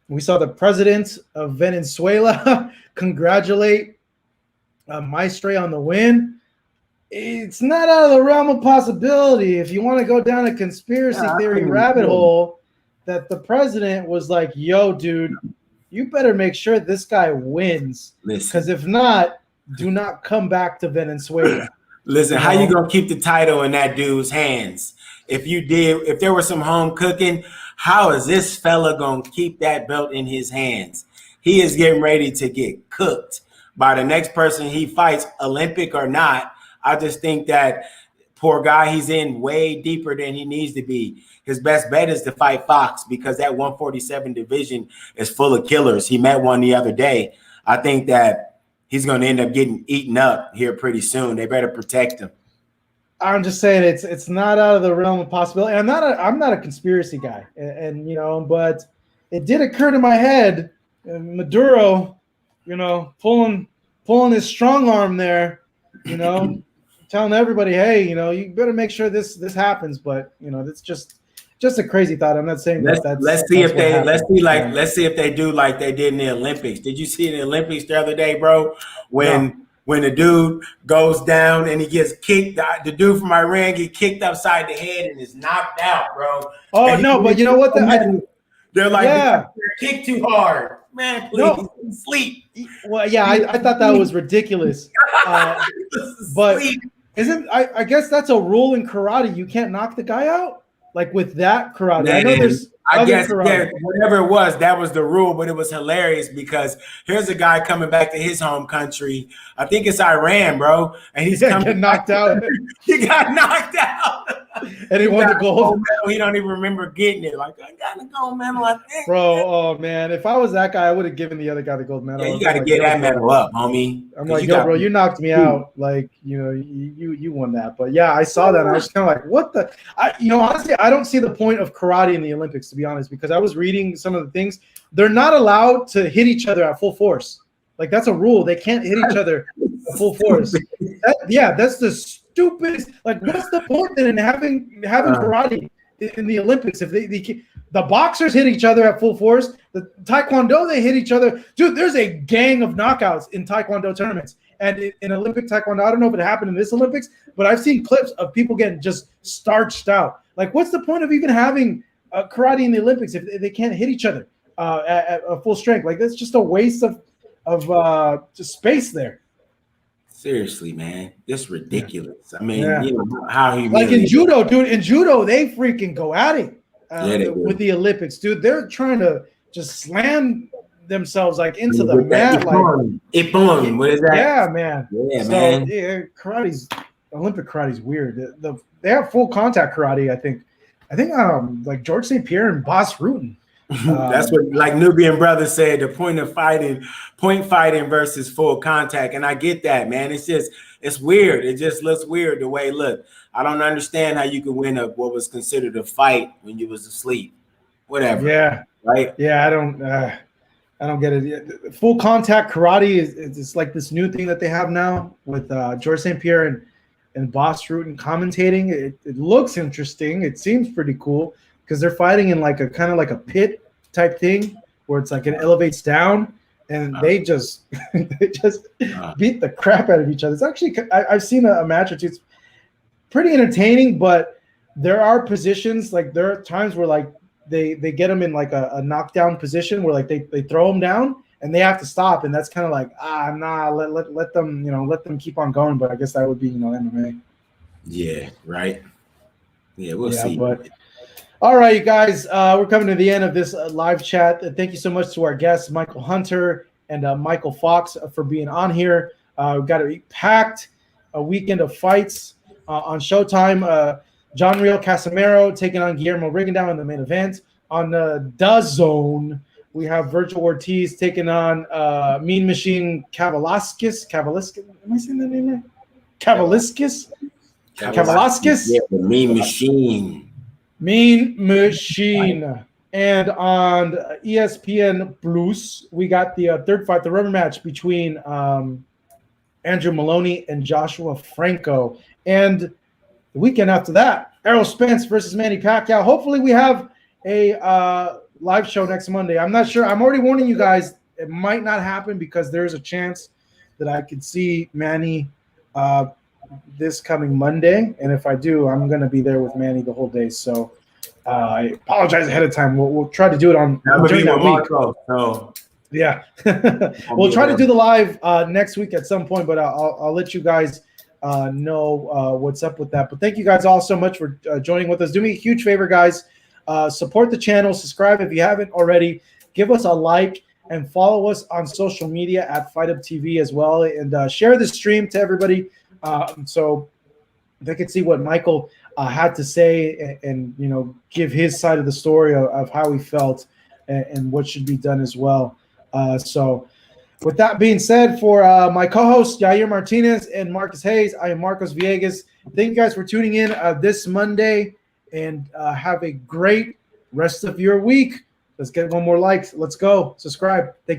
We saw the president of Venezuela congratulate Maestre on the win. It's not out of the realm of possibility, if you want to go down a conspiracy theory rabbit hole, that the president was like, yo, dude, you better make sure this guy wins. Because if not, do not come back to Venezuela.
Listen, how you going to keep the title in that dude's hands? If there was some home cooking, how is this fella going to keep that belt in his hands? He is getting ready to get cooked by the next person he fights, Olympic or not. I just think that poor guy, he's in way deeper than he needs to be. His best bet is to fight Fox, because that 147 division is full of killers. He met one the other day. I think that he's going to end up getting eaten up here pretty soon. They better protect him.
I'm just saying it's not out of the realm of possibility. I'm not a conspiracy guy, and but it did occur to my head, Maduro, pulling his strong arm there, telling everybody, hey, you better make sure this happens. But it's just a crazy thought. I'm not saying
let's see if they do like they did in the Olympics. Did you see in the Olympics the other day, bro? When the dude goes down and he gets kicked, the dude from Iran get kicked upside the head and is knocked out, bro.
Oh, no, but you know what?
They're like, they're kicked too hard. Man, please, sleep.
Well, yeah, I thought that was ridiculous. But I guess that's a rule in karate. You can't knock the guy out? Like with that karate.
Man,
I know there's
whatever it was, that was the rule, but it was hilarious because here's a guy coming back to his home country. I think it's Iran, bro. And he's
getting knocked out.
He got knocked out.
And he won the gold.
He don't even remember getting it. Like, I got the gold medal, I think.
Bro, oh man. If I was that guy, I would have given the other guy the gold medal.
Yeah, you got to get that medal up, homie.
I'm like, yo, bro, you knocked me out. Like, you won that. But yeah, I saw that and I was kind of like, what the honestly, I don't see the point of karate in the Olympics, to be honest, because I was reading some of the things. They're not allowed to hit each other at full force. Like, that's a rule. They can't hit each other at full force. That's the stupidest. Like, what's the point then in having karate in the Olympics? If the boxers hit each other at full force, the taekwondo, they hit each other. Dude, there's a gang of knockouts in taekwondo tournaments. And in Olympic taekwondo, I don't know if it happened in this Olympics, but I've seen clips of people getting just starched out. Like, what's the point of even having karate in the Olympics if they can't hit each other at full strength? Like, that's just a waste of just space there.
Seriously, man, it's ridiculous. I mean, how he
like in judo, dude. In judo, they freaking go at it with the Olympics, dude. They're trying to just slam themselves like into the mat.
Ippon. What is that?
Yeah, man.
Yeah, man.
Yeah, karate's Olympic karate is weird. They have full contact karate. I think like George St. Pierre and Boss Rutan.
That's what, like Nubian brother said, the point fighting versus full contact. And I get that, man. It's weird. It just looks weird the way it looked. I don't understand how you could win what was considered a fight when you was asleep. Whatever.
Yeah.
Right.
Yeah. I don't get it. Full contact karate is like this new thing that they have now with George St. Pierre and Boss Rutan commentating. It looks interesting. It seems pretty cool because they're fighting in like a kind of like a pit type thing where it's like it elevates down and they just beat the crap out of each other. It's actually I've seen a match or two. It's pretty entertaining, but there are positions, like there are times where like they get them in like a knockdown position where like they throw them down and they have to stop, and that's kind of like let them let them keep on going. But I guess that would be MMA.
Yeah, right. Yeah, we'll see.
But all right, you guys, we're coming to the end of this live chat. Thank you so much to our guests, Michael Hunter and Mykal Fox, for being on here. We've got a packed weekend of fights on Showtime. John Real Casimiro taking on Guillermo Rigondeaux in the main event. On the DAZN, we have Virgil Ortiz taking on Mean Machine Kavaliskis. Am I saying that name right? Kavaliskis?
Yeah, the Mean Machine.
Mean Machine. And on ESPN Plus, we got the third fight, the rubber match between Andrew Maloney and Joshua Franco. And the weekend after that, Errol Spence versus Manny Pacquiao. Hopefully we have a live show next Monday. I'm not sure. I'm already warning you guys. It might not happen because there's a chance that I could see Manny this coming Monday. And if I do, I'm going to be there with Manny the whole day. So I apologize ahead of time. We'll try to do it on during that week.
Marco, so.
Yeah. We'll try to do the live next week at some point, but I'll let you guys know what's up with that. But thank you guys all so much for joining with us. Do me a huge favor, guys. Support the channel. Subscribe if you haven't already. Give us a like and follow us on social media at Fight Up TV as well. And share the stream to everybody so they can see what Michael had to say and give his side of the story of how he felt and what should be done as well. So with that being said, for my co-hosts Yair Martinez and Marcus Hayes, I am Marcos Villegas. Thank you guys for tuning in this Monday, and have a great rest of your week. Let's get one more like. Let's go. Subscribe. Thank you.